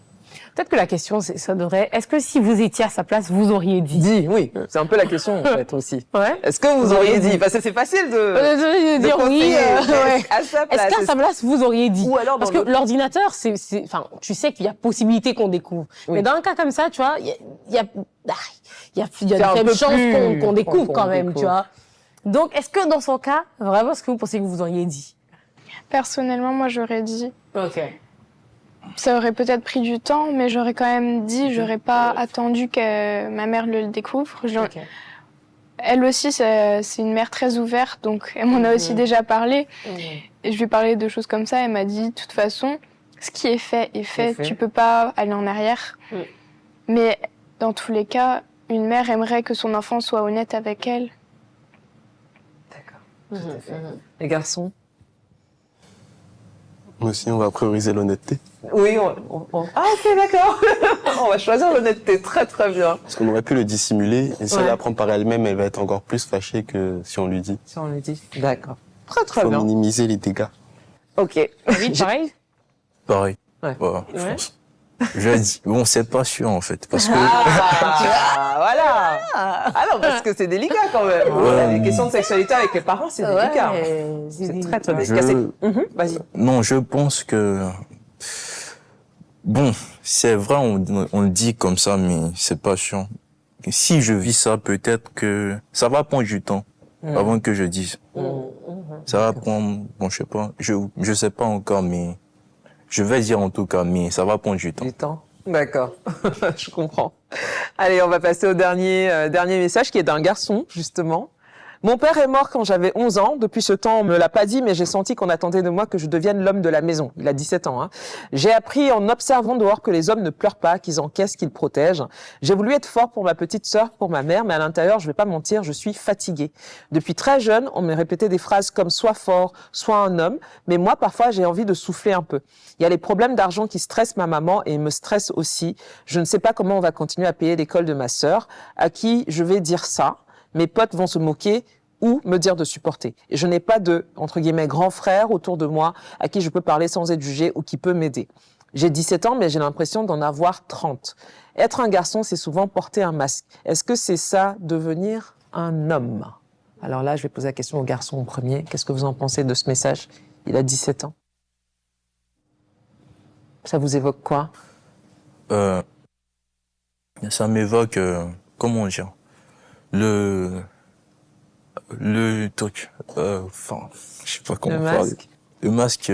Peut-être que la question, ça devrait... Est-ce que si vous étiez à sa place, vous auriez dit? Dit, oui. C'est un peu la question en fait aussi. Ouais. Est-ce que vous auriez dit? Parce que c'est facile de dire oui. conseiller, Ouais. à sa place. Est-ce qu'à sa place, vous auriez dit? Ou alors Parce dans que l'ordinateur, enfin, tu sais qu'il y a possibilité qu'on découvre. Oui. Mais dans un cas comme ça, tu vois, il y a de un faibles peu chances plus qu'on découvre qu'on quand même, découvre. tu vois. Donc, est-ce que dans son cas, vraiment, est-ce que vous pensez que vous auriez dit? Personnellement, moi, j'aurais dit. Ok. Ça aurait peut-être pris du temps, mais j'aurais quand même dit, j'aurais pas attendu que ma mère le découvre. Ok. Elle aussi, c'est une mère très ouverte, donc elle m'en a aussi déjà parlé. Et je lui ai parlé de choses comme ça, elle m'a dit, de toute façon, ce qui est fait est fait, tu peux pas aller en arrière. Mais dans tous les cas, une mère aimerait que son enfant soit honnête avec elle. D'accord. Les garçons? Moi aussi, on va prioriser l'honnêteté. Oui, Ah, ok, d'accord. On va choisir l'honnêteté. Très, très bien. Parce qu'on aurait pu le dissimuler, et si Ouais. elle apprend par elle-même, elle va être encore plus fâchée que si on lui dit. Si on le dit. D'accord. Très, très Il faut bien. minimiser les dégâts. Ok. Oui, pareil. Pareil. Ouais. Voilà, je Ouais. pense. Je dis, bon, c'est pas sûr en fait, parce que Ah, voilà. Ah non, parce que c'est délicat quand même. Ouais. Les questions de sexualité avec les parents, c'est délicat. C'est très, très délicat. Vas-y. non, je pense que bon, c'est vrai, on le dit comme ça, mais c'est pas sûr. Si je vis ça, peut-être que ça va prendre du temps avant que je dise. Ça va prendre, bon, je sais pas, je sais pas encore, mais je vais dire en tout cas, mais ça va prendre du temps. Du temps. D'accord. Je comprends. Allez, on va passer au dernier message qui est d'un garçon, justement. Mon père est mort quand j'avais 11 ans. Depuis ce temps, on me l'a pas dit, mais j'ai senti qu'on attendait de moi que je devienne l'homme de la maison. Il a 17 ans. Hein. J'ai appris en observant dehors que les hommes ne pleurent pas, qu'ils encaissent, qu'ils protègent. J'ai voulu être fort pour ma petite sœur, pour ma mère, mais à l'intérieur, je vais pas mentir, je suis fatiguée. Depuis très jeune, on me répétait des phrases comme « sois fort, sois un homme », mais moi, parfois, j'ai envie de souffler un peu. Il y a les problèmes d'argent qui stressent ma maman et me stressent aussi. Je ne sais pas comment on va continuer à payer l'école de ma sœur, à qui je vais dire ça. Mes potes vont se moquer ou me dire de supporter. Et je n'ai pas de, entre guillemets, grand frère autour de moi à qui je peux parler sans être jugé ou qui peut m'aider. J'ai 17 ans, mais j'ai l'impression d'en avoir 30. Être un garçon, c'est souvent porter un masque. Est-ce que c'est ça, devenir un homme? Alors là, je vais poser la question au garçon en premier. Qu'est-ce que vous en pensez de ce message? Il a 17 ans. Ça vous évoque quoi? Ça m'évoque, comment dire, le truc, enfin, je sais pas comment Le parler. masque? Le masque,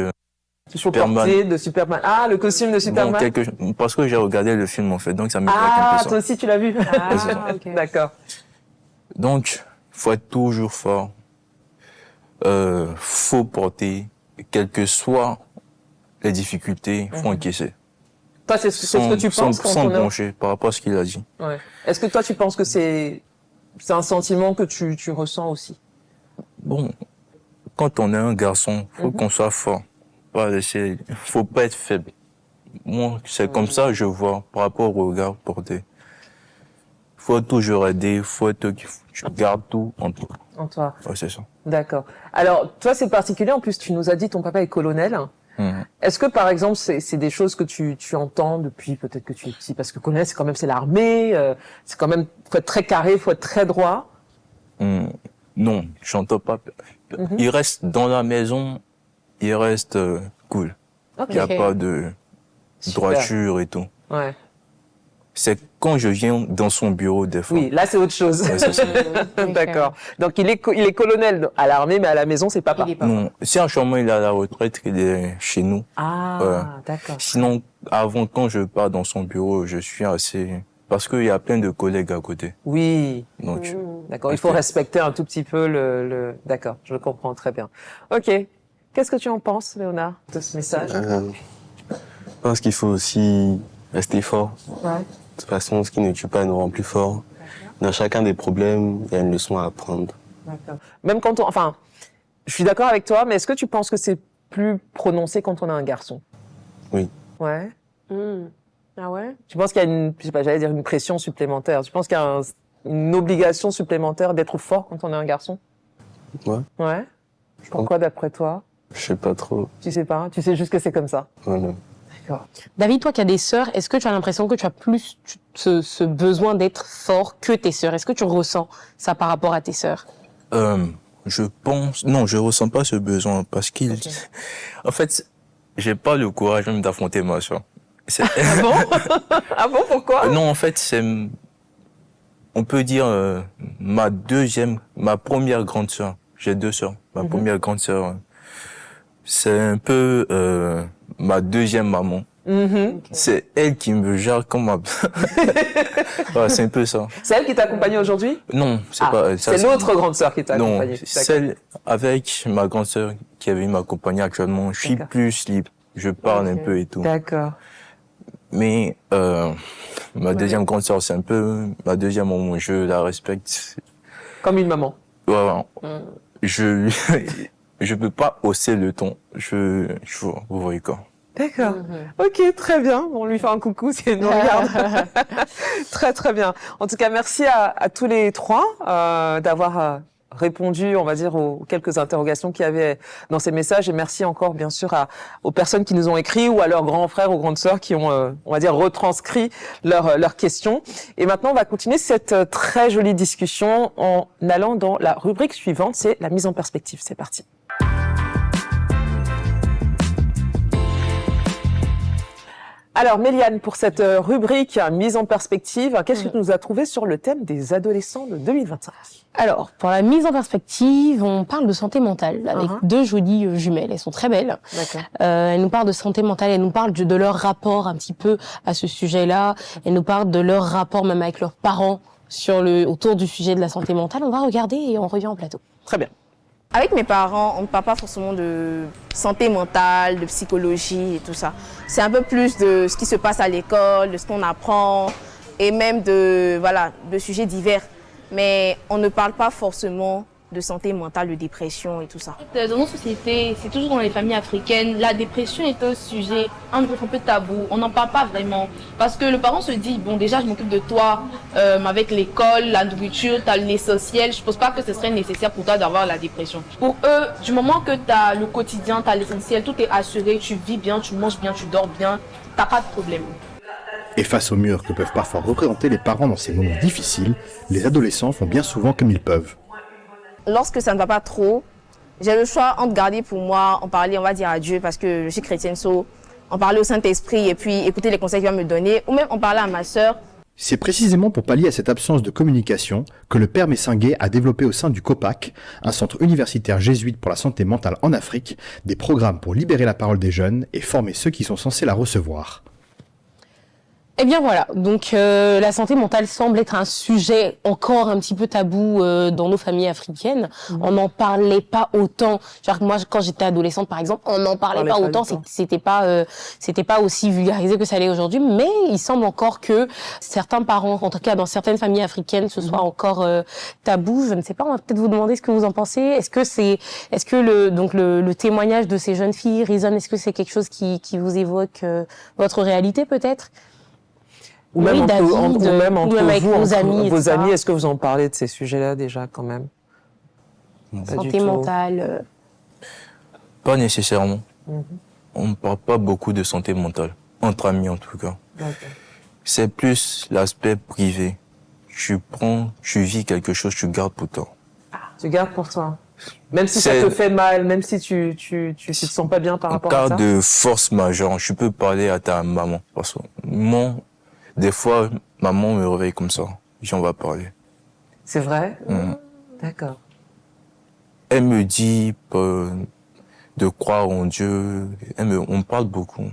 Toujours Superman. porté de Superman. Ah, le costume de Superman? parce que j'ai regardé le film en fait, donc ça m'évoque un Ah, peu ça. toi aussi tu l'as vu? Ah, ok. D'accord. Donc, faut être toujours fort. Faut porter, quelles que soient les difficultés, faut encaisser. Toi, c'est ce que tu penses quand sans on est... broncher par rapport à ce qu'il a dit. Ouais. Est-ce que toi, tu penses que c'est un sentiment que tu ressens aussi? Bon, quand on est un garçon, faut qu'on soit fort. Faut pas être faible. Moi, c'est comme ça que je vois par rapport au regard porté. Faut toujours aider, tu gardes tout en toi. En toi. Ouais, c'est ça. D'accord. Alors, toi, c'est particulier. En plus, tu nous as dit ton papa est colonel. Mhm. Est-ce que, par exemple, c'est des choses que tu entends depuis peut-être que tu es petit? Parce que colonel, c'est quand même, c'est l'armée. C'est quand même, faut être très carré, faut être très droit. Non, j'entends pas. Il reste dans la maison, il reste cool. Ok. Il n'y a pas de Super. droiture et tout. Ouais. C'est quand je viens dans son bureau des fois. Oui, là, c'est autre chose. Ouais, c'est ça. D'accord. Donc, il est colonel à l'armée, mais à la maison, c'est papa. Il est pas. Non, si actuellement il est à la retraite, il est chez nous. Ah, d'accord. Sinon, avant, quand je pars dans son bureau, je suis assez... Parce qu'il y a plein de collègues à côté. Oui. Donc, D'accord. Il faut respecter un tout petit peu le... D'accord. Je comprends très bien. Ok. Qu'est-ce que tu en penses, Léonard, de ce message? Je pense qu'il faut aussi rester fort. Ouais. De toute façon, ce qui ne tue pas nous rend plus forts. Dans chacun des problèmes, il y a une leçon à apprendre. D'accord. Même quand on... Enfin, je suis d'accord avec toi, mais est-ce que tu penses que c'est plus prononcé quand on a un garçon? Oui. Ouais. Ah ouais? Tu penses qu'il y a je sais pas, j'allais dire une pression supplémentaire. Tu penses qu'il y a une obligation supplémentaire d'être fort quand on est un garçon? Ouais. Ouais. Pourquoi d'après toi? Je sais pas trop. Tu sais pas? Tu sais juste que c'est comme ça. Voilà. D'accord. David, toi qui as des sœurs, est-ce que tu as l'impression que tu as plus ce besoin d'être fort que tes sœurs? Est-ce que tu ressens ça par rapport à tes sœurs? Non, je ressens pas ce besoin parce qu'il, en fait, j'ai pas le courage même d'affronter ma soeur. Ah bon? Ah bon, pourquoi? Non, en fait, on peut dire, ma première grande sœur. J'ai 2 sœurs. Ma première grande sœur, c'est un peu, ma deuxième maman. C'est elle qui me gère comme ma... Voilà, c'est un peu ça. C'est elle qui t'a accompagné aujourd'hui? Non, c'est pas... ça, c'est l'autre grande sœur qui t'a Non, accompagné. celle avec ma grande sœur qui avait m'accompagner actuellement, je suis D'accord. plus libre. Je parle un peu et tout. D'accord. Mais ma deuxième grande sœur, c'est un peu ma deuxième maman. Je la respecte. Comme une maman. Voilà. Je peux pas hausser le ton. Vous voyez quoi. D'accord. Ok, très bien. On lui fait un coucou si elle nous regarde. Très, très bien. En tout cas, merci à tous les trois d'avoir répondu, on va dire, aux quelques interrogations qu'il y avait dans ces messages. Et merci encore, bien sûr, aux personnes qui nous ont écrit ou à leurs grands frères ou grandes sœurs qui ont, on va dire, retranscrit leurs questions. Et maintenant, on va continuer cette très jolie discussion en allant dans la rubrique suivante, c'est la mise en perspective. C'est parti. Alors, Méliane, pour cette rubrique mise en perspective, qu'est-ce que tu nous as trouvé sur le thème des adolescents de 2025? Alors, pour la mise en perspective, on parle de santé mentale avec 2 jolies jumelles. Elles sont très belles. D'accord. Elles nous parlent de santé mentale, elles nous parlent de leur rapport un petit peu à ce sujet-là. Elles nous parlent de leur rapport même avec leurs parents autour du sujet de la santé mentale. On va regarder et on revient en plateau. Très bien. Avec mes parents, on ne parle pas forcément de santé mentale, de psychologie et tout ça. C'est un peu plus de ce qui se passe à l'école, de ce qu'on apprend et même de sujets divers. Mais on ne parle pas forcément de santé mentale, de dépression et tout ça. Dans nos sociétés, c'est toujours dans les familles africaines, la dépression est un sujet un peu tabou. On n'en parle pas vraiment. Parce que le parent se dit, bon déjà je m'occupe de toi avec l'école, la nourriture, t'as l'essentiel. Je ne pense pas que ce serait nécessaire pour toi d'avoir la dépression. Pour eux, du moment que tu as le quotidien, tu as l'essentiel, tout est assuré, tu vis bien, tu manges bien, tu dors bien, t'as pas de problème. Et face au mur que peuvent parfois représenter les parents dans ces moments difficiles, les adolescents font bien souvent comme ils peuvent. Lorsque ça ne va pas trop, j'ai le choix entre garder pour moi, en parler, on va dire à Dieu, parce que je suis chrétienne, en parler au Saint-Esprit et puis écouter les conseils qu'il va me donner, ou même en parler à ma sœur. C'est précisément pour pallier à cette absence de communication que le Père Messinguet a développé au sein du COPAC, un centre universitaire jésuite pour la santé mentale en Afrique, des programmes pour libérer la parole des jeunes et former ceux qui sont censés la recevoir. Eh bien voilà, donc la santé mentale semble être un sujet encore un petit peu tabou dans nos familles africaines. On n'en parlait pas autant. Genre moi, quand j'étais adolescente, par exemple, on n'en parlait pas autant. C'était pas aussi vulgarisé que ça l'est aujourd'hui. Mais il semble encore que certains parents, en tout cas dans certaines familles africaines, ce soit encore tabou. Je ne sais pas. On va peut-être vous demander ce que vous en pensez. Est-ce que le témoignage de ces jeunes filles, Rizan, est-ce que c'est quelque chose qui vous évoque votre réalité peut-être? Ou même oui, David, entre vos amis, etc. est-ce que vous en parlez de ces sujets-là déjà quand même? Santé mentale. Pas nécessairement. On ne parle pas beaucoup de santé mentale, entre amis en tout cas. Okay. C'est plus l'aspect privé. Tu vis quelque chose, tu gardes pour toi. Tu gardes pour toi. Même si ça te fait mal, même si tu te sens pas bien par rapport à ça. En cas de force majeure, je peux parler à ta maman. Parce que des fois, maman me réveille comme ça. J'en vais parler. C'est vrai? D'accord. Elle me dit de croire en Dieu. On parle beaucoup.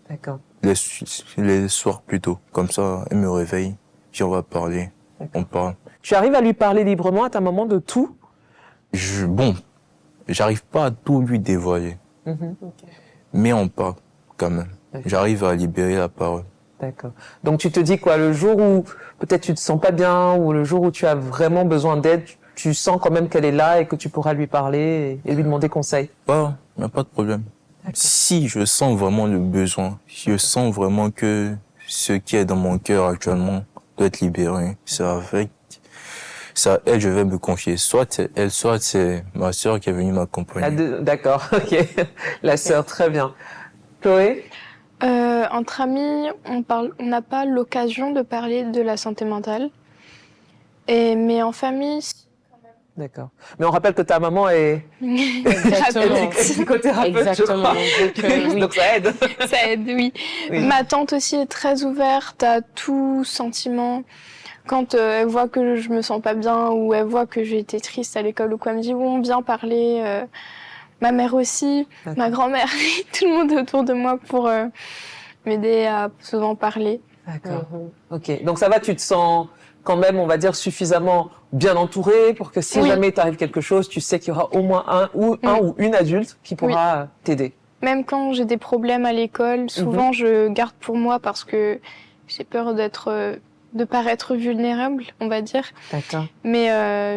D'accord. Les soirs plutôt. Comme ça, elle me réveille. J'en vais parler. On parle. Tu arrives à lui parler librement à ta maman de tout? J'arrive pas à tout lui dévoiler. Okay. Mais on parle quand même. J'arrive à libérer la parole. D'accord. Donc tu te dis quoi, le jour où peut-être tu te sens pas bien ou le jour où tu as vraiment besoin d'aide, tu sens quand même qu'elle est là et que tu pourras lui parler et lui demander conseil? Il n'y a pas de problème. Si je sens vraiment le besoin, si je sens vraiment que ce qui est dans mon cœur actuellement doit être libéré. C'est avec ça, elle, je vais me confier. Soit c'est elle, soit c'est ma sœur qui est venue m'accompagner. D'accord, ok. La sœur, très bien. Chloé? Entre amis, on n'a pas l'occasion de parler de la santé mentale. Mais en famille, D'accord. Mais on rappelle que ta maman est Exactement. psychothérapeute, je Exactement. crois. Donc, oui. Donc ça aide. ça aide, oui. Oui. Ma tante aussi est très ouverte à tout sentiment. Quand elle voit que je me sens pas bien ou elle voit que j'ai été triste à l'école ou quoi, elle me dit bon, viens parler. Ma mère aussi, D'accord. ma grand-mère, tout le monde est autour de moi pour m'aider à souvent parler. D'accord. Ok. Donc ça va, tu te sens quand même, on va dire, suffisamment bien entourée pour que si Oui. jamais t'arrive quelque chose, tu sais qu'il y aura au moins un ou une adulte qui pourra t'aider. Même quand j'ai des problèmes à l'école, souvent je garde pour moi parce que j'ai peur de paraître vulnérable, on va dire. D'accord. Mais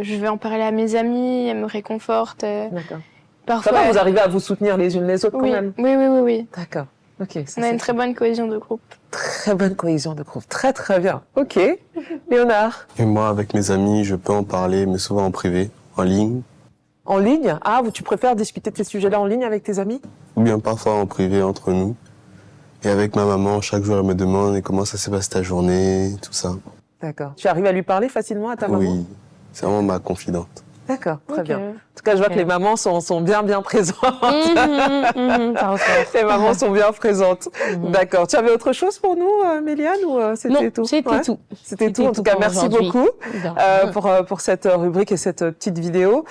je vais en parler à mes amis, elles me réconfortent. D'accord. Parfois, Ça va, vous arrivez à vous soutenir les unes les autres oui, quand même. oui. D'accord. Ok. Ça, On a c'est une très bonne cohésion de groupe. très bonne cohésion de groupe. Très très bien. Ok. Léonard. Et moi, avec mes amis, je peux en parler, mais souvent en privé, en ligne, En ligne. Ah, tu préfères discuter de ces sujets-là en ligne avec tes amis? ou bien parfois en privé entre nous. Et avec ma maman, chaque jour, elle me demande comment ça s'est passé ta journée, tout ça. D'accord. Tu arrives à lui parler facilement à ta maman? Oui, c'est vraiment ma confidente. D'accord, très Ok. bien. En tout cas, je vois Ok. que les mamans sont bien présentes. Ça ressort. Les mamans sont bien présentes. D'accord. Tu avais autre chose pour nous, Méliane, ou c'était Non, tout? c'était Ouais. tout. C'était tout. En tout cas, pour merci aujourd'hui. beaucoup Bien. pour cette rubrique et cette petite vidéo.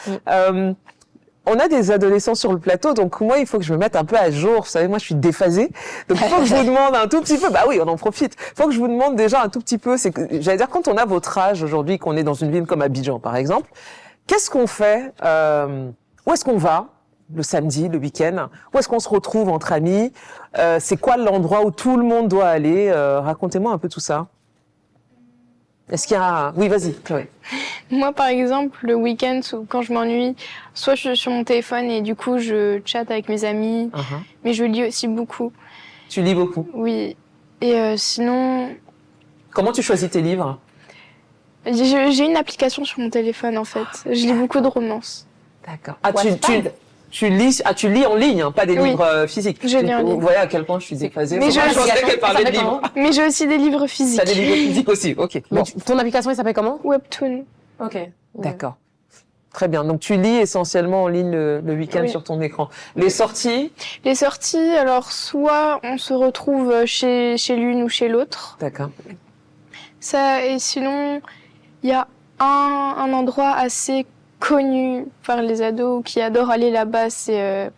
On a des adolescents sur le plateau, donc moi, il faut que je me mette un peu à jour. Vous savez, moi, je suis déphasée. Donc, il faut que je vous demande un tout petit peu. Bah oui, on en profite. Il faut que je vous demande déjà un tout petit peu. C'est que, j'allais dire, quand on a votre âge aujourd'hui, qu'on est dans une ville comme Abidjan, par exemple, qu'est-ce qu'on fait? Où est-ce qu'on va le samedi, le week-end? Où est-ce qu'on se retrouve entre amis? C'est quoi l'endroit où tout le monde doit aller? Racontez-moi un peu tout ça. Est-ce qu'il y a... Oui, vas-y, Chloé. Moi, par exemple, le week-end, quand je m'ennuie, soit je suis sur mon téléphone et du coup, je chatte avec mes amis, mais je lis aussi beaucoup. Tu lis beaucoup. Oui. Et sinon, Comment tu choisis tes livres? j'ai une application sur mon téléphone, en fait. Je lis beaucoup de romances. D'accord. Ah, Wattpad. tu lis en ligne, hein, pas des Oui. livres physiques. Je lis en ligne. Vous voyez à quel point je suis déphasée. Mais Moi, je- je pensais qu'elle parlait de Ça fait livres. Mais j'ai aussi des livres physiques. T'as des livres physiques aussi, ok. Mais Bon, ton application, elle s'appelle comment? Webtoon. Ok. d'accord. Très bien. Donc tu lis essentiellement en ligne le week-end Oui. sur ton écran. Les sorties? Les sorties, alors soit on se retrouve chez l'une ou chez l'autre. D'accord. Ça, et sinon, il y a un endroit assez connu par les ados qui adorent aller là-bas, c'est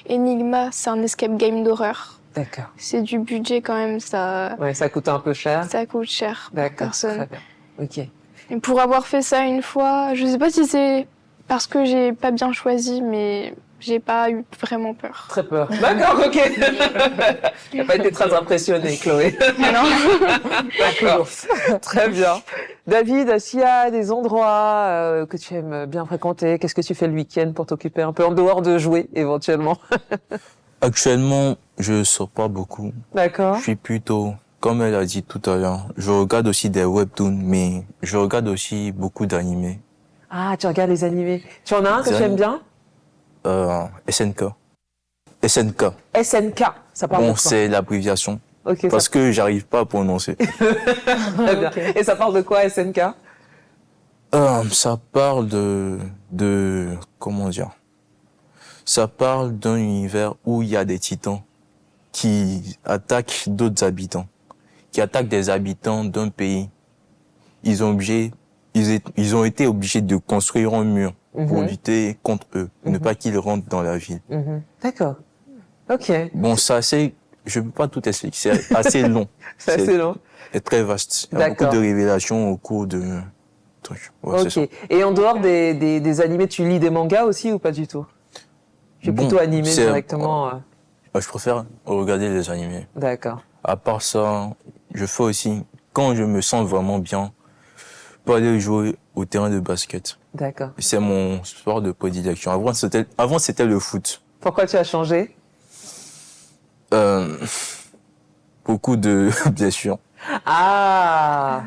Enigma, c'est un escape game d'horreur. D'accord. C'est du budget quand même, ça Ouais, ça coûte un peu cher. coûte cher pour D'accord. personne. Très bien. Ok. Et pour avoir fait ça une fois, je sais pas si c'est parce que j'ai pas bien choisi, mais j'ai pas eu vraiment peur. Très peur. D'accord, ok. Tu n'as pas été très impressionnée, Chloé. D'accord. Très bien. David, s'il y a des endroits que tu aimes bien fréquenter, qu'est-ce que tu fais le week-end pour t'occuper un peu en dehors de jouer, éventuellement? Actuellement, je sors pas beaucoup. D'accord. Je suis plutôt, comme elle a dit tout à l'heure, je regarde aussi des webtoons, mais je regarde aussi beaucoup d'animés. Ah, tu regardes les animés. Tu en as un que tu aimes bien? SNK. SNK. SNK. Ça parle de Bon, quoi? c'est l'abréviation. Ok, ça Parce que j'arrive pas à prononcer. très bien. Et ça parle de quoi, SNK? Ça parle comment dire? Ça parle d'un univers où il y a des titans qui attaquent d'autres habitants, qui attaquent des habitants d'un pays. Ils ont été obligés de construire un mur pour lutter contre eux, ne pas qu'ils rentrent dans la ville. D'accord. Ok. Bon, je peux pas tout expliquer, c'est assez long. C'est assez long. C'est très vaste. Il y a beaucoup D'accord. de révélations au cours de trucs. Ouais, c'est ça. Ok. Et en dehors des animés, tu lis des mangas aussi ou pas du tout? Tu es Bon, plutôt animé c'est- directement. Je préfère regarder les animés. D'accord. À part ça, je fais aussi, quand je me sens vraiment bien, pour aller jouer au terrain de basket. D'accord. C'est mon sport de prédilection. Avant, c'était le foot. Pourquoi tu as changé? Beaucoup de blessures. Ah,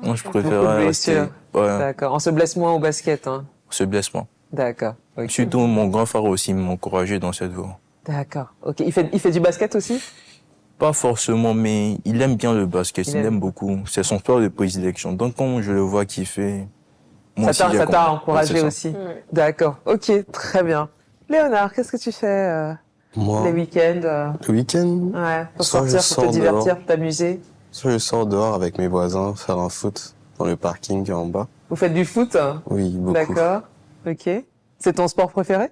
Moi, je beaucoup de préfère rester. blessures. Ouais, D'accord. On se blesse moins au basket, hein. on se blesse moins. D'accord. Ok. Surtout, mon grand frère aussi m'a encouragé dans cette voie. D'accord. Ok. Il fait du basket aussi? Pas forcément, mais il aime bien le basket, il aime beaucoup. C'est son sport de prédilection. Donc, quand je le vois kiffer, moi aussi, j'ai Ça t'a compris. encouragé Ouais, c'est ça. aussi. D'accord. Ok. Très bien. Léonard, qu'est-ce que tu fais Moi, les week-ends le week-end, Ouais. Pour Soit je sortir, pour te sors divertir, dehors. pour t'amuser. soit je sors dehors avec mes voisins, faire un foot dans le parking en bas. Vous faites du foot? Oui, beaucoup. D'accord. Ok. C'est ton sport préféré?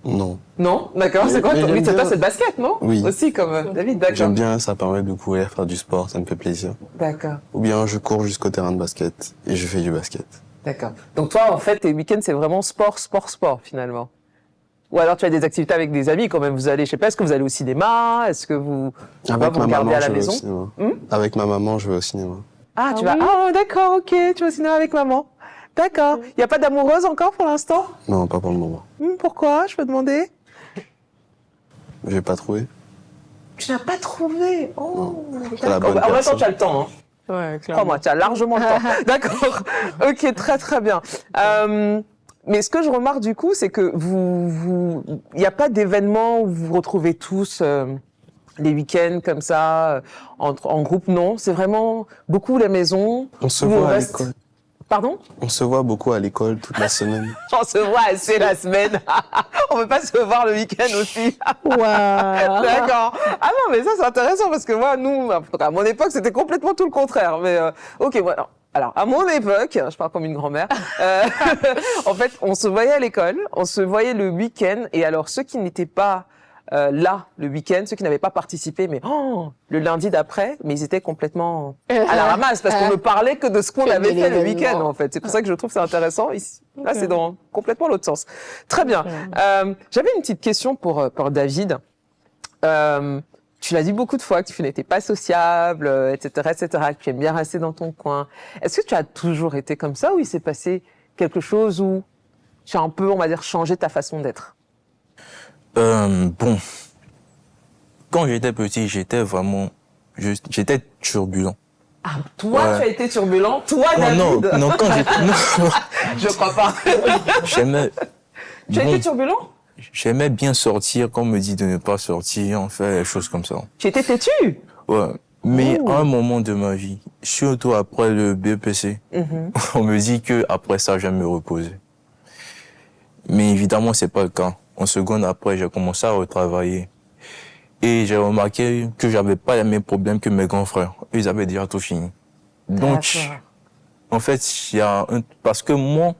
Non. Non? D'accord. C'est Mais- quoi? mais Oui, j'aime c'est toi, bien- c'est le basket, non? Oui. Aussi, comme David. D'accord. J'aime bien, ça permet de courir, faire du sport, ça me fait plaisir. D'accord. Ou bien je cours jusqu'au terrain de basket et je fais du basket. D'accord. Donc toi, en fait, tes week-ends, c'est vraiment sport, finalement. Ou alors tu as des activités avec des amis quand même. Vous allez, je sais pas, est-ce que vous allez au cinéma? Est-ce que vous Avec vous ma regardez maman, à la je vais au maison? cinéma. Hmm. Avec ma maman, je vais au cinéma. Ah, tu Ah vas. oui. Ah, d'accord, ok. Tu vas au cinéma avec maman. D'accord. Il n'y a pas d'amoureuse encore pour l'instant? Non, pas pour le moment. Pourquoi? Je peux demander? J'ai pas trouvé. Tu n'as pas trouvé. Oh. C'est la D'accord. bonne En même temps, personne. tu as le temps. Hein. Ouais, Crois-moi, tu as largement le temps. D'accord. Ok, très très bien. Mais ce que je remarque du coup, c'est que il n'y a pas d'événement où vous vous retrouvez tous les week-ends comme ça, en groupe, non. C'est vraiment beaucoup la maison. On se où on voit à reste- l'école. Pardon? On se voit beaucoup à l'école toute la semaine. On se voit assez la semaine. On peut pas se voir le week-end aussi. Waouh. D'accord. Ah non, mais ça c'est intéressant parce que moi, nous, à mon époque, c'était complètement tout le contraire. Mais ok, voilà. Alors, à mon époque, je parle comme une grand-mère, en fait, on se voyait à l'école, on se voyait le week-end, et alors ceux qui n'étaient pas là le week-end, ceux qui n'avaient pas participé, mais le lundi d'après, mais ils étaient complètement à la ramasse parce qu'on ne parlait que de ce qu'on Que avait de fait le l'événement. week-end en fait. C'est pour ça que je trouve que c'est intéressant. Ici, là, c'est dans complètement l'autre sens. Très bien. J'avais une petite question pour David. Tu l'as dit beaucoup de fois que tu n'étais pas sociable, etc., que tu aimes bien rester dans ton coin. Est-ce que tu as toujours été comme ça ou il s'est passé quelque chose où tu as un peu, on va dire, changé ta façon d'être? Bon, quand j'étais petit, j'étais turbulent. Ah, toi, Ouais. tu as été turbulent? Toi, Oh, David? non, quand j'étais, non, Je crois pas. j'aimais, Tu as bon, été turbulent? j'aimais bien sortir, quand on me dit de ne pas sortir, on fait des choses comme ça. Tu étais têtu? Ouais. Mais Oh. à un moment de ma vie, surtout après le BEPC, on me dit que après ça, je vais me reposer. Mais évidemment, c'est pas le cas. En seconde après, j'ai commencé à retravailler. Et j'ai remarqué que j'avais pas les mêmes problèmes que mes grands frères. Eux, ils avaient déjà tout fini. Donc, D'accord. en fait, parce que moi,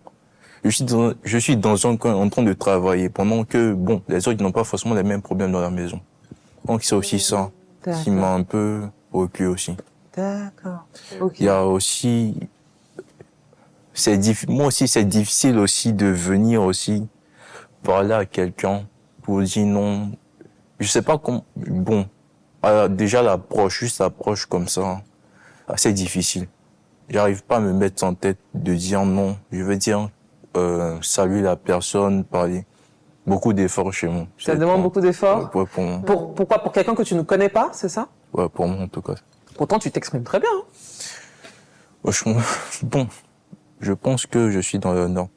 je suis dans un coin en train de travailler pendant que, bon, les autres, ils n'ont pas forcément les mêmes problèmes dans la maison. Donc, c'est aussi ça qui m'a un peu reculé aussi. D'accord. Ok. Il y a aussi, moi aussi, c'est difficile aussi de venir aussi parler à quelqu'un pour dire non. Je sais pas comment, bon, déjà juste l'approche comme ça, assez difficile. J'arrive pas à me mettre en tête de dire non. Je veux dire, saluer la personne, parler. Beaucoup d'efforts chez moi. Ça demande beaucoup d'efforts? Ouais, pour moi. Pourquoi? Pour quelqu'un que tu ne connais pas, c'est ça? Ouais, pour moi, en tout cas. Pourtant, tu t'exprimes très bien. Hein. Franchement, bon, je pense que je suis dans le nord.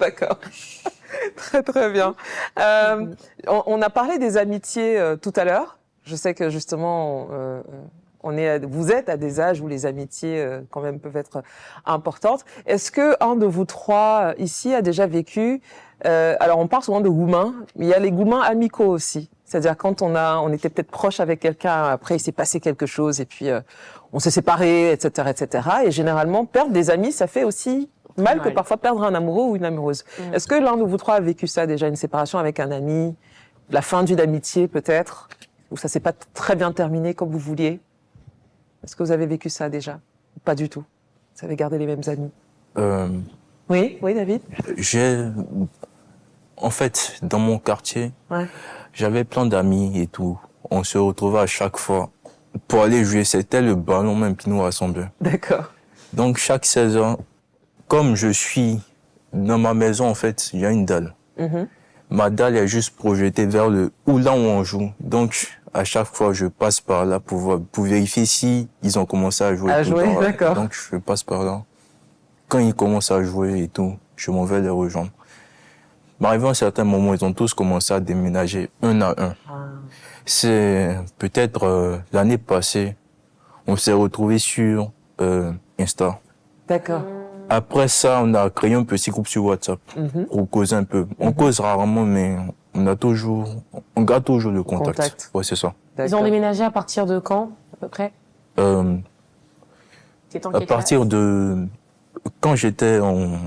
D'accord. Très très bien. On a parlé des amitiés tout à l'heure. Je sais que justement, vous êtes à des âges où les amitiés quand même peuvent être importantes. Est-ce que un de vous trois ici a déjà vécu alors on parle souvent de goumins, mais il y a les goumins amicaux aussi. C'est-à-dire quand on était peut-être proche avec quelqu'un, après il s'est passé quelque chose et puis on s'est séparés, etc., etc. Et généralement perdre des amis, ça fait aussi mal que parfois perdre un amoureux ou une amoureuse. Est-ce que l'un de vous trois a vécu ça déjà, une séparation avec un ami, la fin d'une amitié peut-être, ou ça s'est pas très bien terminé comme vous vouliez? Est-ce que vous avez vécu ça déjà? Pas du tout. Vous avez gardé les mêmes amis? Oui, David? En fait, dans mon quartier, Ouais. j'avais plein d'amis et tout. On se retrouvait à chaque fois pour aller jouer. C'était le ballon même qui nous rassemblait. D'accord. Donc, chaque saison, comme je suis dans ma maison, en fait, il y a une dalle. Ma dalle est juste projetée vers là où on joue. Donc, À chaque fois, je passe par là pour vérifier si ils ont commencé à jouer. À jouer, d'accord. Donc, je passe par là. Quand ils commencent à jouer et tout, je m'en vais les rejoindre. Mais arrivé à un certain moment, ils ont tous commencé à déménager un à un. C'est peut-être l'année passée, on s'est retrouvés sur Insta. D'accord. Après ça, on a créé un petit groupe sur WhatsApp pour causer un peu. On cause rarement, mais on garde toujours le contact. Ouais, c'est ça. Ils ont déménagé à partir de quand, à peu près? À partir de quand j'étais en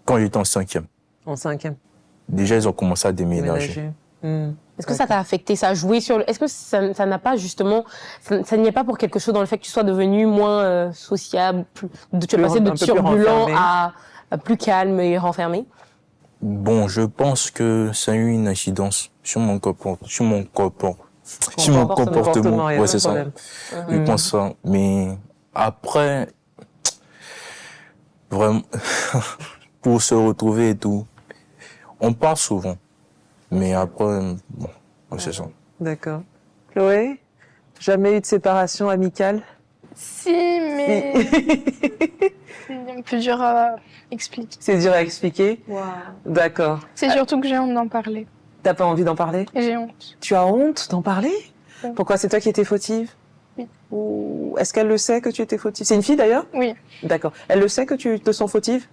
5e. En 5e. Déjà, ils ont commencé à déménager. Est-ce que ça t'a affecté, ça a joué sur est-ce que ça n'a pas justement, ça n'y est pas pour quelque chose dans le fait que tu sois devenu moins sociable, tu es passé de turbulent à plus calme et renfermé? Bon, je pense que ça a eu une incidence sur mon comportement. Ouais, c'est ça. Je pense ça. Mais après, vraiment, pour se retrouver et tout, on parle souvent. Mais après, bon, c'est ça. D'accord. Chloé, jamais eu de séparation amicale? Si, mais c'est un peu dur à expliquer. C'est dur à expliquer? Wow. D'accord. C'est surtout que j'ai honte d'en parler. T'as pas envie d'en parler? J'ai honte. Tu as honte d'en parler? Oui. Pourquoi? C'est toi qui étais fautive? Oui. Ou est-ce qu'elle le sait que tu étais fautive? C'est une fille d'ailleurs? Oui. D'accord. Elle le sait que tu te sens fautive?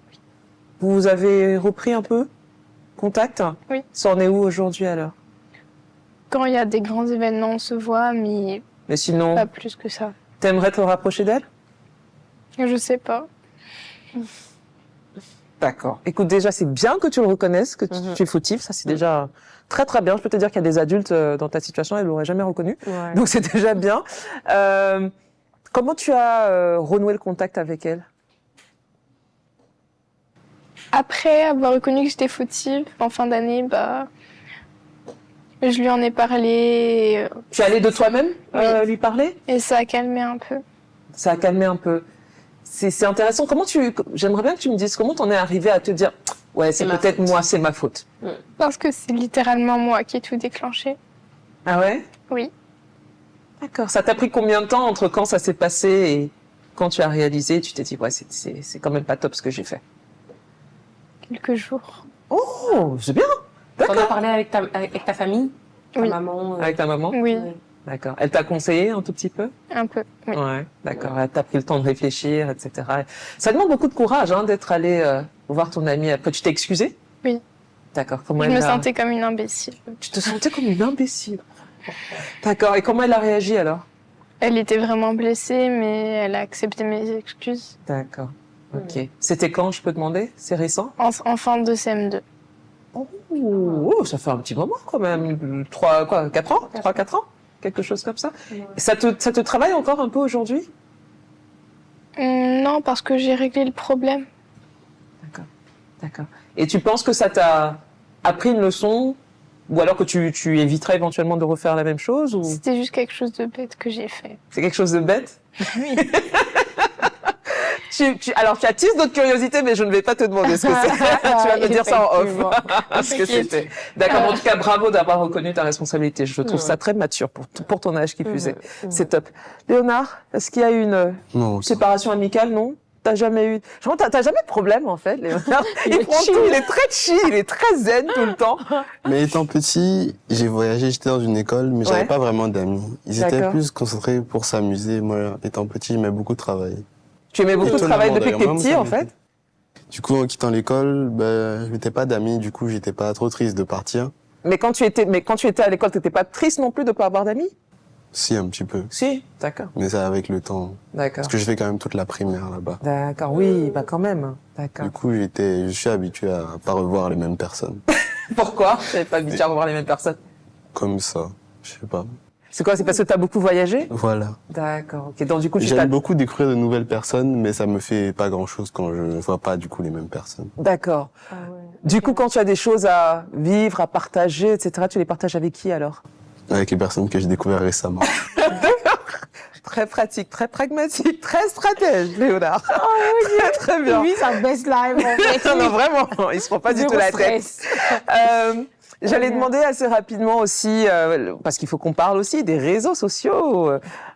Vous avez repris un peu contact? Oui. Ça en est où aujourd'hui alors? Quand il y a des grands événements, on se voit, mais sinon, pas plus que ça. T'aimerais te rapprocher d'elle? Je sais pas. D'accord. Écoute, déjà, c'est bien que tu le reconnaisses, que tu es fautive. Ça, c'est déjà très, très bien. Je peux te dire qu'il y a des adultes dans ta situation, elles l'auraient jamais reconnu. Ouais. Donc, c'est déjà bien. Comment tu as renoué le contact avec elle? Après avoir reconnu que j'étais fautive, en fin d'année, je lui en ai parlé. Tu es allée de toi-même lui parler? Et ça a calmé un peu. Ça a calmé un peu. C'est intéressant. J'aimerais bien que tu me dises comment t'en es arrivé à te dire, ouais, c'est peut-être moi, c'est ma faute. Parce que c'est littéralement moi qui ai tout déclenché. Ah ouais? Oui. D'accord. Ça t'a pris combien de temps entre quand ça s'est passé et quand tu as réalisé, tu t'es dit, ouais, c'est quand même pas top ce que j'ai fait? Quelques jours. Oh, c'est bien. T'en as D'accord. parlé avec ta famille? Ta Oui. maman? Avec ta maman? Oui, D'accord. Elle t'a conseillé un tout petit peu? un peu. Oui. Ouais, d'accord. Elle t'a pris le temps de réfléchir, etc. Ça demande beaucoup de courage, d'être allé voir ton amie. Après, tu t'es excusée? Oui. D'accord. Comment Je elle me a- sentais comme une imbécile. Tu te sentais comme une imbécile. D'accord. Et comment elle a réagi alors? Elle était vraiment blessée, mais elle a accepté mes excuses. D'accord. Ok. C'était quand, je peux demander? C'est récent? En fin de CM2. Oh, ça fait un petit moment quand même. 4 ans? 3-4 ans? Quelque chose comme ça. Ça te travaille encore un peu aujourd'hui? Non, parce que j'ai réglé le problème. D'accord. Et tu penses que ça t'a appris une leçon? Ou alors que tu éviterais éventuellement de refaire la même chose? Ou C'était juste quelque chose de bête que j'ai fait. c'est quelque chose de bête? Oui. Alors, tu attises notre curiosité, mais je ne vais pas te demander ce que c'est. Tu vas me dire ça en off. Ce que c'était. D'accord. En tout cas, bravo d'avoir reconnu ta responsabilité. Je trouve ça très mature pour ton âge qui plus est. C'est top. Léonard, est-ce qu'il y a eu une Non, séparation amicale? Non? T'as jamais eu... Genre, t'as jamais de problème, en fait, Léonard. Il prend tout, il est très chill, il est très zen tout le temps. mais étant petit, j'ai voyagé, j'étais dans une école, mais j'avais Ouais. pas vraiment d'amis. Ils étaient D'accord. plus concentrés pour s'amuser. Moi, étant petit, j'aimais beaucoup travailler. Tu aimais beaucoup Étonnamment, travailler depuis que t'es d'ailleurs, petit, même en ça, fait? Du coup, en quittant l'école, je m'étais pas d'amis, du coup, j'étais pas trop triste de partir. Mais quand tu étais à l'école, t'étais pas triste non plus de pas avoir d'amis? Si, un petit peu. Si. D'accord. Mais ça avec le temps. D'accord. Parce que j'ai fait quand même toute la primaire là-bas. D'accord, oui, bah quand même. D'accord. Du coup, je suis habitué à pas revoir les mêmes personnes. Pourquoi? Tu n'avais pas habitué à revoir les mêmes personnes. Comme ça, je sais pas. C'est quoi? C'est parce que t'as beaucoup voyagé? Voilà. D'accord, ok. Donc du coup, J'aime beaucoup découvrir de nouvelles personnes, mais ça me fait pas grand-chose quand je ne vois pas du coup les mêmes personnes. D'accord. Du coup, quand tu as des choses à vivre, à partager, etc., tu les partages avec qui alors? Avec les personnes que j'ai découvertes récemment. Très pratique, très pragmatique, très stratège, Léonard. Très, très bien. Lui, ça baisse live, en fait. Non, vraiment, il se prend pas du Zéro tout la stress. tête. J'allais demander assez rapidement aussi, parce qu'il faut qu'on parle aussi des réseaux sociaux.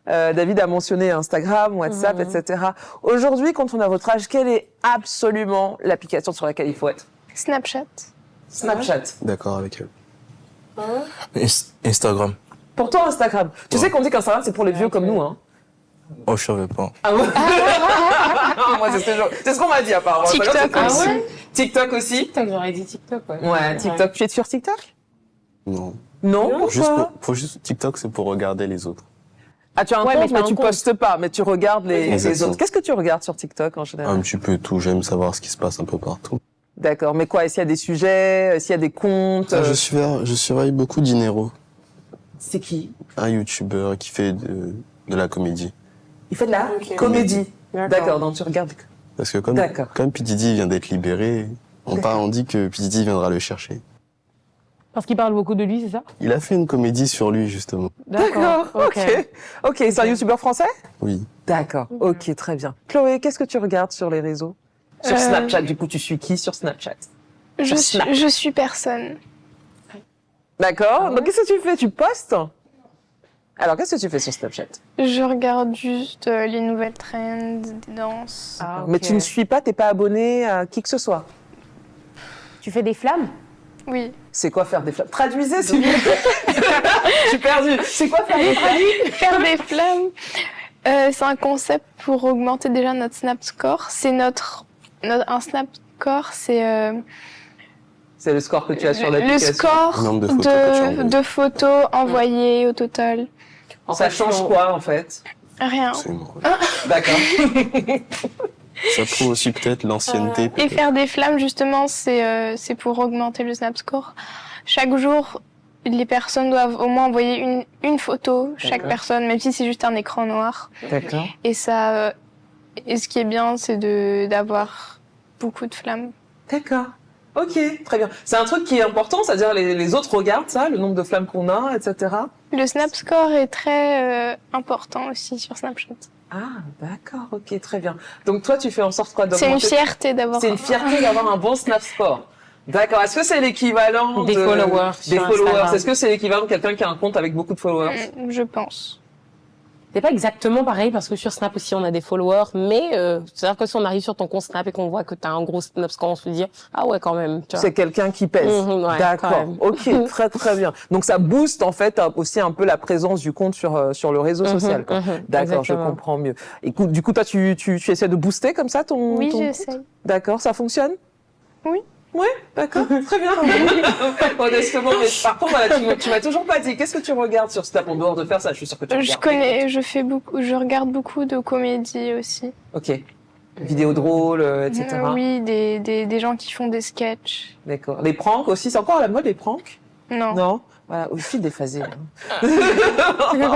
David a mentionné Instagram, WhatsApp, etc. Aujourd'hui, quand on a votre âge, quelle est absolument l'application sur laquelle il faut être? Snapchat. Snapchat. D'accord avec eux. Instagram. Pour toi, Instagram. Tu sais qu'on dit qu'Instagram, c'est pour les vieux comme nous, hein? Oh, je savais pas. Ah ouais. Moi, c'est ce qu'on m'a dit, apparemment. TikTok aussi. TikTok aussi. TikTok, j'aurais dit TikTok, ouais. Ouais, TikTok. Tu es sur TikTok? Non. Non, pourquoi? Juste TikTok, c'est pour regarder les autres. Ah, tu as un Ouais, compte, mais mais t'as tu un compte. postes pas, mais tu regardes les Exactement. autres. Qu'est-ce que tu regardes sur TikTok en Un général? petit peu tout, j'aime savoir ce qui se passe un peu partout. D'accord, mais quoi? Est-ce qu'il y a des sujets? Est-ce qu'il y a des comptes? Je surveille beaucoup Dinero, C'est qui? un youtubeur qui fait de la comédie. Il fait de la comédie. D'accord, donc tu regardes. Parce que D'accord. comme P. Diddy vient d'être libéré, on dit que P. Diddy viendra le chercher. Parce qu'il parle beaucoup de lui, c'est ça? Il a fait une comédie sur lui, justement. D'accord, ok. Ok, c'est un youtubeur français? Oui. D'accord, ok, très bien. Chloé, qu'est-ce que tu regardes sur les réseaux? Sur Snapchat, du coup, tu suis qui sur Snapchat? Je suis personne. D'accord, donc qu'est-ce que tu fais? Tu postes? Alors, qu'est-ce que tu fais sur Snapchat? Je regarde juste les nouvelles trends, des danses. Mais tu ne suis pas, t'es pas abonné à qui que ce soit? Tu fais des flammes? Oui. C'est quoi faire des flammes? Traduisez, s'il vous plaît. Je suis perdue. C'est quoi faire des flammes? Faire des flammes, c'est un concept pour augmenter déjà notre Snap Score. C'est un Snap Score, c'est C'est le score que tu as sur le l'application. score Le nombre de photos que tu as envoyées. de photos envoyées au total. Ça change quoi, en fait? Rien. Absolument. D'accord. Ça prouve aussi peut-être l'ancienneté. Et peut-être. faire des flammes, justement, c'est pour augmenter le Snap Score. Chaque jour, les personnes doivent au moins envoyer une photo, chaque personne, même si c'est juste un écran noir. D'accord. Et ça, et ce qui est bien, c'est d'avoir beaucoup de flammes. D'accord. Ok, très bien. C'est un truc qui est important, c'est-à-dire les autres regardent ça, le nombre de flammes qu'on a, etc. Le Snap Score est très important aussi sur Snapchat. Ah, d'accord, ok, très bien. Donc toi, tu fais en sorte quoi C'est une d'augmenter... fierté d'avoir. C'est une fierté d'avoir un bon Snap Score. D'accord. Est-ce que c'est l'équivalent Des de... followers Des sur followers. Instagram. Est-ce que c'est l'équivalent de quelqu'un qui a un compte avec beaucoup de followers? Je pense. C'est pas exactement pareil parce que sur Snap aussi on a des followers, mais c'est-à-dire que si on arrive sur ton compte Snap et qu'on voit que t'as un gros Snap Score, on se dit ah ouais quand même. Tu vois. C'est quelqu'un qui pèse. Ouais, quand D'accord. même. Ok, très très bien. Donc ça booste en fait aussi un peu la présence du compte sur le réseau social. Quoi. D'accord, je exactement. comprends mieux. Écoute, du coup toi tu essaies de booster comme ça ton. Oui, ton... j'essaie. D'accord, ça fonctionne? Oui. Oui, d'accord, très bien. Honnêtement, mais par contre, voilà, tu m'as toujours pas dit. Qu'est-ce que tu regardes sur Snap en dehors de faire ça? Je suis sûre que tu regardes. Je regarde beaucoup de comédies aussi. Ok. Vidéos drôles, etc. Oui, des gens qui font des sketchs. D'accord. Les pranks aussi, c'est encore à la mode les pranks? Non. Non. Voilà, aussi déphasé. Hein. qu'on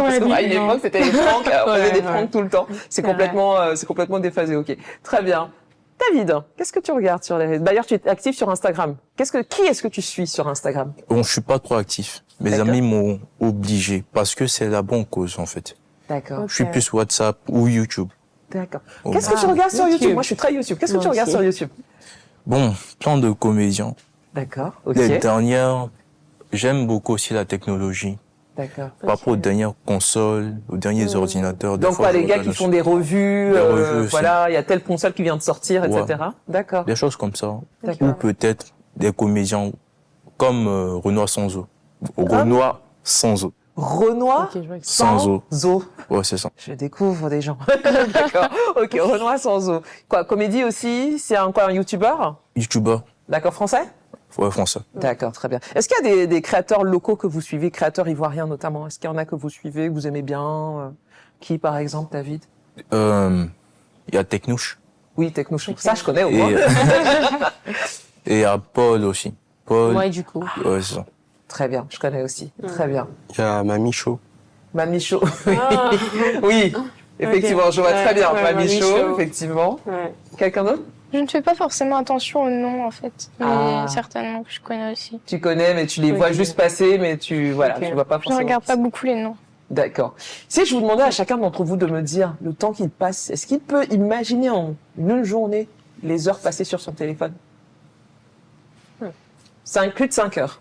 a C'est dit, vrai, à une non. époque, c'était les pranks, on faisait des Ouais, pranks ouais. tout le temps. C'est complètement déphasé, ok. Très bien. David, qu'est-ce que tu regardes sur les réseaux? D'ailleurs, tu es actif sur Instagram. Qui est-ce que tu suis sur Instagram? Bon, je suis pas trop actif. Mes D'accord. amis m'ont obligé parce que c'est la bonne cause en fait. D'accord. Je suis plus WhatsApp ou YouTube. D'accord. Oh. Qu'est-ce que tu regardes sur YouTube. YouTube? Moi, je suis très YouTube. Qu'est-ce que tu Moi regardes aussi. sur YouTube? Bon, plein de comédiens. D'accord. Ok. Les dernières, j'aime beaucoup aussi la technologie. D'accord. Par rapport aux dernières consoles, aux derniers ordinateurs. des Donc, fois, quoi, je les gars regarde qui font des revues, Des revues aussi. voilà, il y a telle console qui vient de sortir, etc. Ouais. D'accord. des choses comme ça. D'accord. Ou peut-être des comédiens comme Renoir Sanzo. Renoir Sanzo. Renoir Ok, je vois que- Sans eau. Zo. Ouais, c'est ça. Je découvre des gens. D'accord. Ok, Renoir sans eau. Quoi, comédie aussi? C'est un YouTuber? YouTuber. D'accord, français? Ouais, français. D'accord, très bien. Est-ce qu'il y a des créateurs locaux que vous suivez, créateurs ivoiriens notamment? Est-ce qu'il y en a que vous suivez, que vous aimez bien? Qui, par exemple, David? Il y a Technouche. Oui, Technouche. Ça, je connais au moins. Et et il y a Paul aussi. Paul. Ouais, du coup. Ouais, c'est ça. Très bien, je connais aussi. Très bien. Il y a Mamie Show. Mamie Chaud. Oui, effectivement, je vois Ouais, très bien. ouais, Mamie Mamie Chaud, Chaud. effectivement. Ouais. Quelqu'un d'autre? Je ne fais pas forcément attention aux noms, en fait. Mais Ah. certainement que je connais aussi. Tu connais, mais tu les Ok. vois juste passer, mais tu vois pas Je forcément. ne regarde pas beaucoup les noms. D'accord. Si je vous demandais à chacun d'entre vous de me dire le temps qu'il passe, est-ce qu'il peut imaginer en une journée les heures passées sur son téléphone? Ça inclut de 5 heures.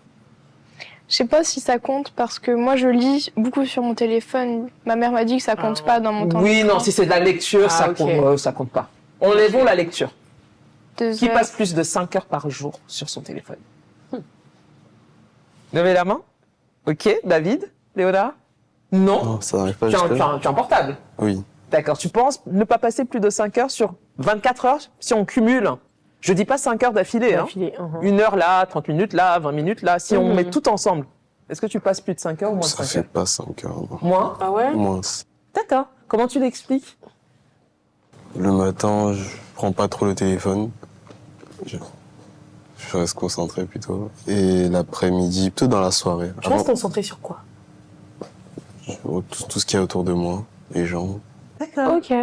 Je sais pas si ça compte parce que moi je lis beaucoup sur mon téléphone. Ma mère m'a dit que ça compte pas dans mon temps Oui, d'écran. non, si c'est de la lecture, ok. ça compte pas. Enlevons la lecture. 2 Qui heures. passe plus de 5 heures par jour sur son téléphone? Levez la main. Ok, David, Léonard? Non. Non, ça n'arrive pas Tu as jusque là. tu as un portable. Oui. D'accord. Tu penses ne pas passer plus de 5 heures sur 24 heures si on cumule? Je dis pas 5 heures d'affilée, hein. D'affilée, Une heure là, 30 minutes là, 20 minutes là. Si on Mhm. met tout ensemble, est-ce que tu passes plus de 5 heures ou moins de Ça 5 fait heures? pas 5 heures. non. Moins? Ah ouais? Moins. D'accord. Comment tu l'expliques? Le matin, je prends pas trop le téléphone. Je reste concentré plutôt. Et l'après-midi, plutôt dans la soirée. Tu restes concentré sur quoi? Tout ce qu'il y a autour de moi, les gens. D'accord. Ok.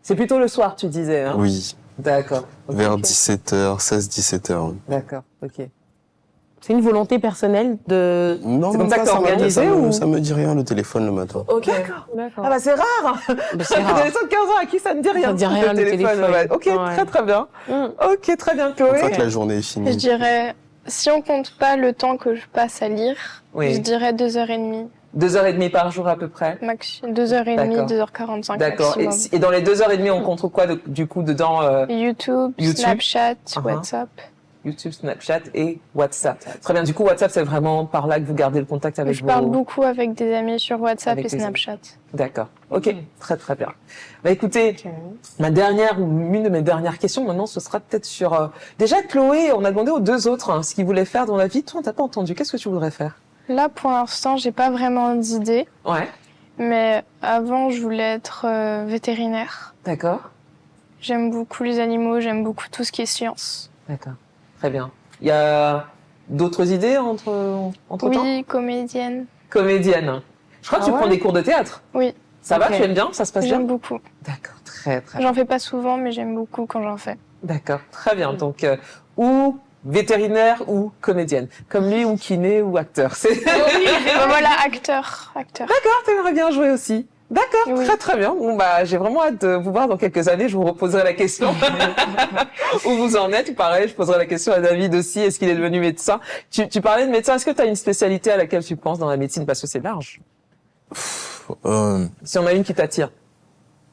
C'est plutôt le soir, tu disais, hein? Oui, D'accord. Ok, vers ok. 17h, 16-17h. D'accord. Ok. C'est une volonté personnelle de... Non, C'est même comme ça pas, que t'es organisé me- ou ça me dit rien le téléphone le matin. Ok. D'accord. D'accord. Ah bah c'est rare. Bah, c'est Il y a rare. des gens de 15 ans à qui ça ne dit rien. Ça ne dit rien, le téléphone. Ouais. Ok, Ouais. très très bien. Mm. Ok, très bien, Une Chloé. fois que la journée est finie. Je dirais, si on compte pas le temps que je passe à lire, Oui. je dirais 2h30. 2h30 par jour à peu près. 2h30, D'accord. 2h45 D'accord. maximum. Et dans les 2h30, on compte quoi du coup dedans YouTube, YouTube. Snapchat, Uh-huh. WhatsApp. YouTube, Snapchat et WhatsApp. Très bien. Du coup, WhatsApp, c'est vraiment par là que vous gardez le contact avec Je vos... parle beaucoup avec des amis sur WhatsApp Avec et tes amis. Snapchat. D'accord. Ok. Très très bien. Bah écoutez, ma dernière ou une de mes dernières questions maintenant, ce sera peut-être sur... Déjà, Chloé, on a demandé aux deux autres ce qu'ils voulaient faire dans la vie. Toi, on t'a pas entendu. Qu'est-ce que tu voudrais faire? Là, pour l'instant, j'ai pas vraiment d'idée. Ouais. Mais avant, je voulais être vétérinaire. D'accord. J'aime beaucoup les animaux, j'aime beaucoup tout ce qui est science. D'accord. Très bien. Il y a d'autres idées entre temps? Oui, comédienne. Comédienne. Je crois que Ah tu ouais? prends des cours de théâtre. Oui, Ça va, Ok. tu aimes bien? Ça se passe bien? j'aime beaucoup. D'accord. Très très bien. J'en fais pas souvent, mais j'aime beaucoup quand j'en fais. D'accord. Très bien. Donc, ou vétérinaire ou comédienne. Comme lui, ou kiné ou acteur. C'est... Voilà, acteur. D'accord, t'aimerais bien jouer aussi. D'accord, Oui. très très bien. Bon bah j'ai vraiment hâte de vous voir dans quelques années. Je vous reposerai la question où vous en êtes. Pareil, je poserai la question à David aussi. Est-ce qu'il est devenu médecin? Tu parlais de médecin. Est-ce que tu as une spécialité à laquelle tu penses dans la médecine? Parce que c'est large. Si on a une qui t'attire.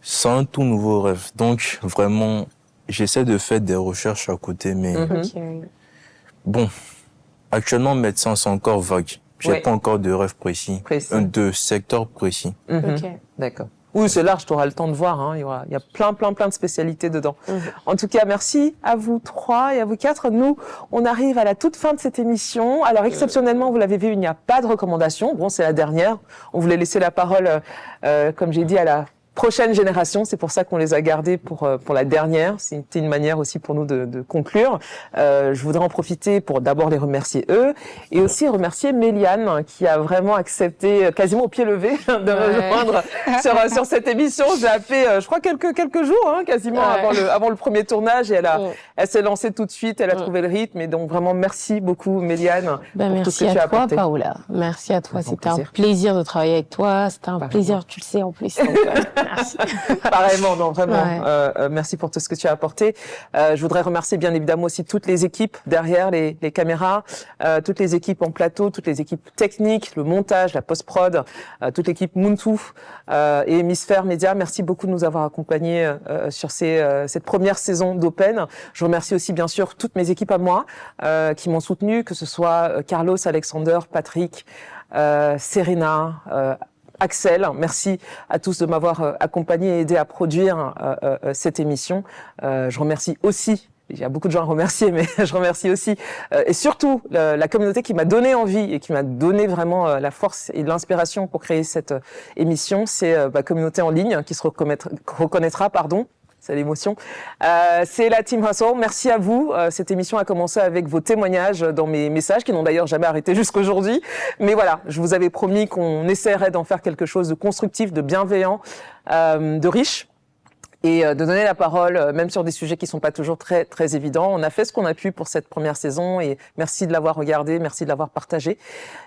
C'est un tout nouveau rêve. Donc, vraiment, j'essaie de faire des recherches à côté, mais Mhm. Ok. bon, actuellement, médecin, c'est encore vague. J'ai Ouais. pas encore de rêve précis, Précis. de secteur précis. Mhm. Ok. D'accord. Oui, c'est large, tu auras le temps de voir. Hein. Il y a plein de spécialités dedans. Mhm. En tout cas, merci à vous trois et à vous quatre. Nous, on arrive à la toute fin de cette émission. Alors, exceptionnellement, vous l'avez vu, il n'y a pas de recommandation. Bon, c'est la dernière. On voulait laisser la parole, comme j'ai dit, à la prochaine génération. C'est pour ça qu'on les a gardés pour la dernière. C'était une manière aussi pour nous de conclure. Je voudrais en profiter pour d'abord les remercier eux et aussi remercier Méliane qui a vraiment accepté quasiment au pied levé de rejoindre sur cette émission. J'ai appelé, je crois quelques jours, hein, quasiment avant le premier tournage et elle s'est lancée tout de suite. Elle a trouvé le rythme et donc vraiment merci beaucoup Méliane Ben, pour tout ce merci que tu as à toi, apporté. Paola. Merci à toi. Avec grand C'était un plaisir. plaisir de travailler avec toi. C'était un Pareillement. plaisir, tu le sais en plus. Donc, merci. Pareillement, non, vraiment. Ouais. Merci pour tout ce que tu as apporté. Je voudrais remercier bien évidemment aussi toutes les équipes derrière les caméras, toutes les équipes en plateau, toutes les équipes techniques, le montage, la post-prod, toute l'équipe Muntu et Hémisphère Média. Merci beaucoup de nous avoir accompagnés sur cette première saison d'Open. Je remercie aussi bien sûr toutes mes équipes à moi qui m'ont soutenu, que ce soit Carlos, Alexander, Patrick, Serena, Axel, merci à tous de m'avoir accompagné et aidé à produire cette émission. Je remercie aussi, il y a beaucoup de gens à remercier, mais je remercie aussi et surtout la communauté qui m'a donné envie et qui m'a donné vraiment la force et l'inspiration pour créer cette émission. C'est ma communauté en ligne qui se reconnaîtra, pardon. C'est l'émotion. C'est la Team Hustle. Merci à vous. Cette émission a commencé avec vos témoignages dans mes messages, qui n'ont d'ailleurs jamais arrêté jusqu'aujourd'hui. Mais voilà, je vous avais promis qu'on essaierait d'en faire quelque chose de constructif, de bienveillant, de riche. et de donner la parole, même sur des sujets qui sont pas toujours très très évidents. On a fait ce qu'on a pu pour cette première saison et merci de l'avoir regardé, merci de l'avoir partagé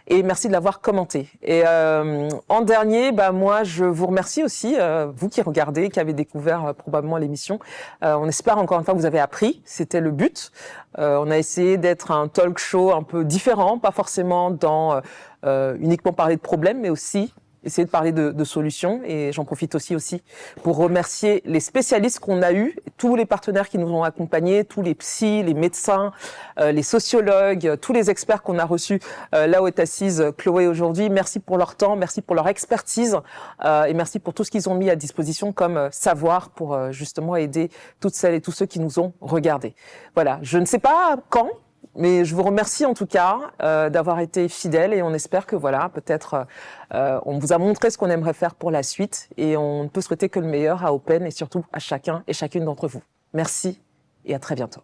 et merci de l'avoir commenté. Et en dernier, moi je vous remercie aussi, vous qui regardez, qui avez découvert probablement l'émission. On espère encore une fois que vous avez appris, c'était le but. On a essayé d'être un talk show un peu différent, pas forcément dans uniquement parler de problèmes, mais aussi essayer de parler de solutions. Et j'en profite aussi pour remercier les spécialistes qu'on a eus, tous les partenaires qui nous ont accompagnés, tous les psys, les médecins, les sociologues, tous les experts qu'on a reçus là où est assise Chloé aujourd'hui. Merci pour leur temps, merci pour leur expertise et merci pour tout ce qu'ils ont mis à disposition comme savoir pour justement aider toutes celles et tous ceux qui nous ont regardés. Voilà, je ne sais pas quand, mais je vous remercie en tout cas d'avoir été fidèles et on espère que voilà, peut-être on vous a montré ce qu'on aimerait faire pour la suite et on ne peut souhaiter que le meilleur à Open et surtout à chacun et chacune d'entre vous. Merci et à très bientôt.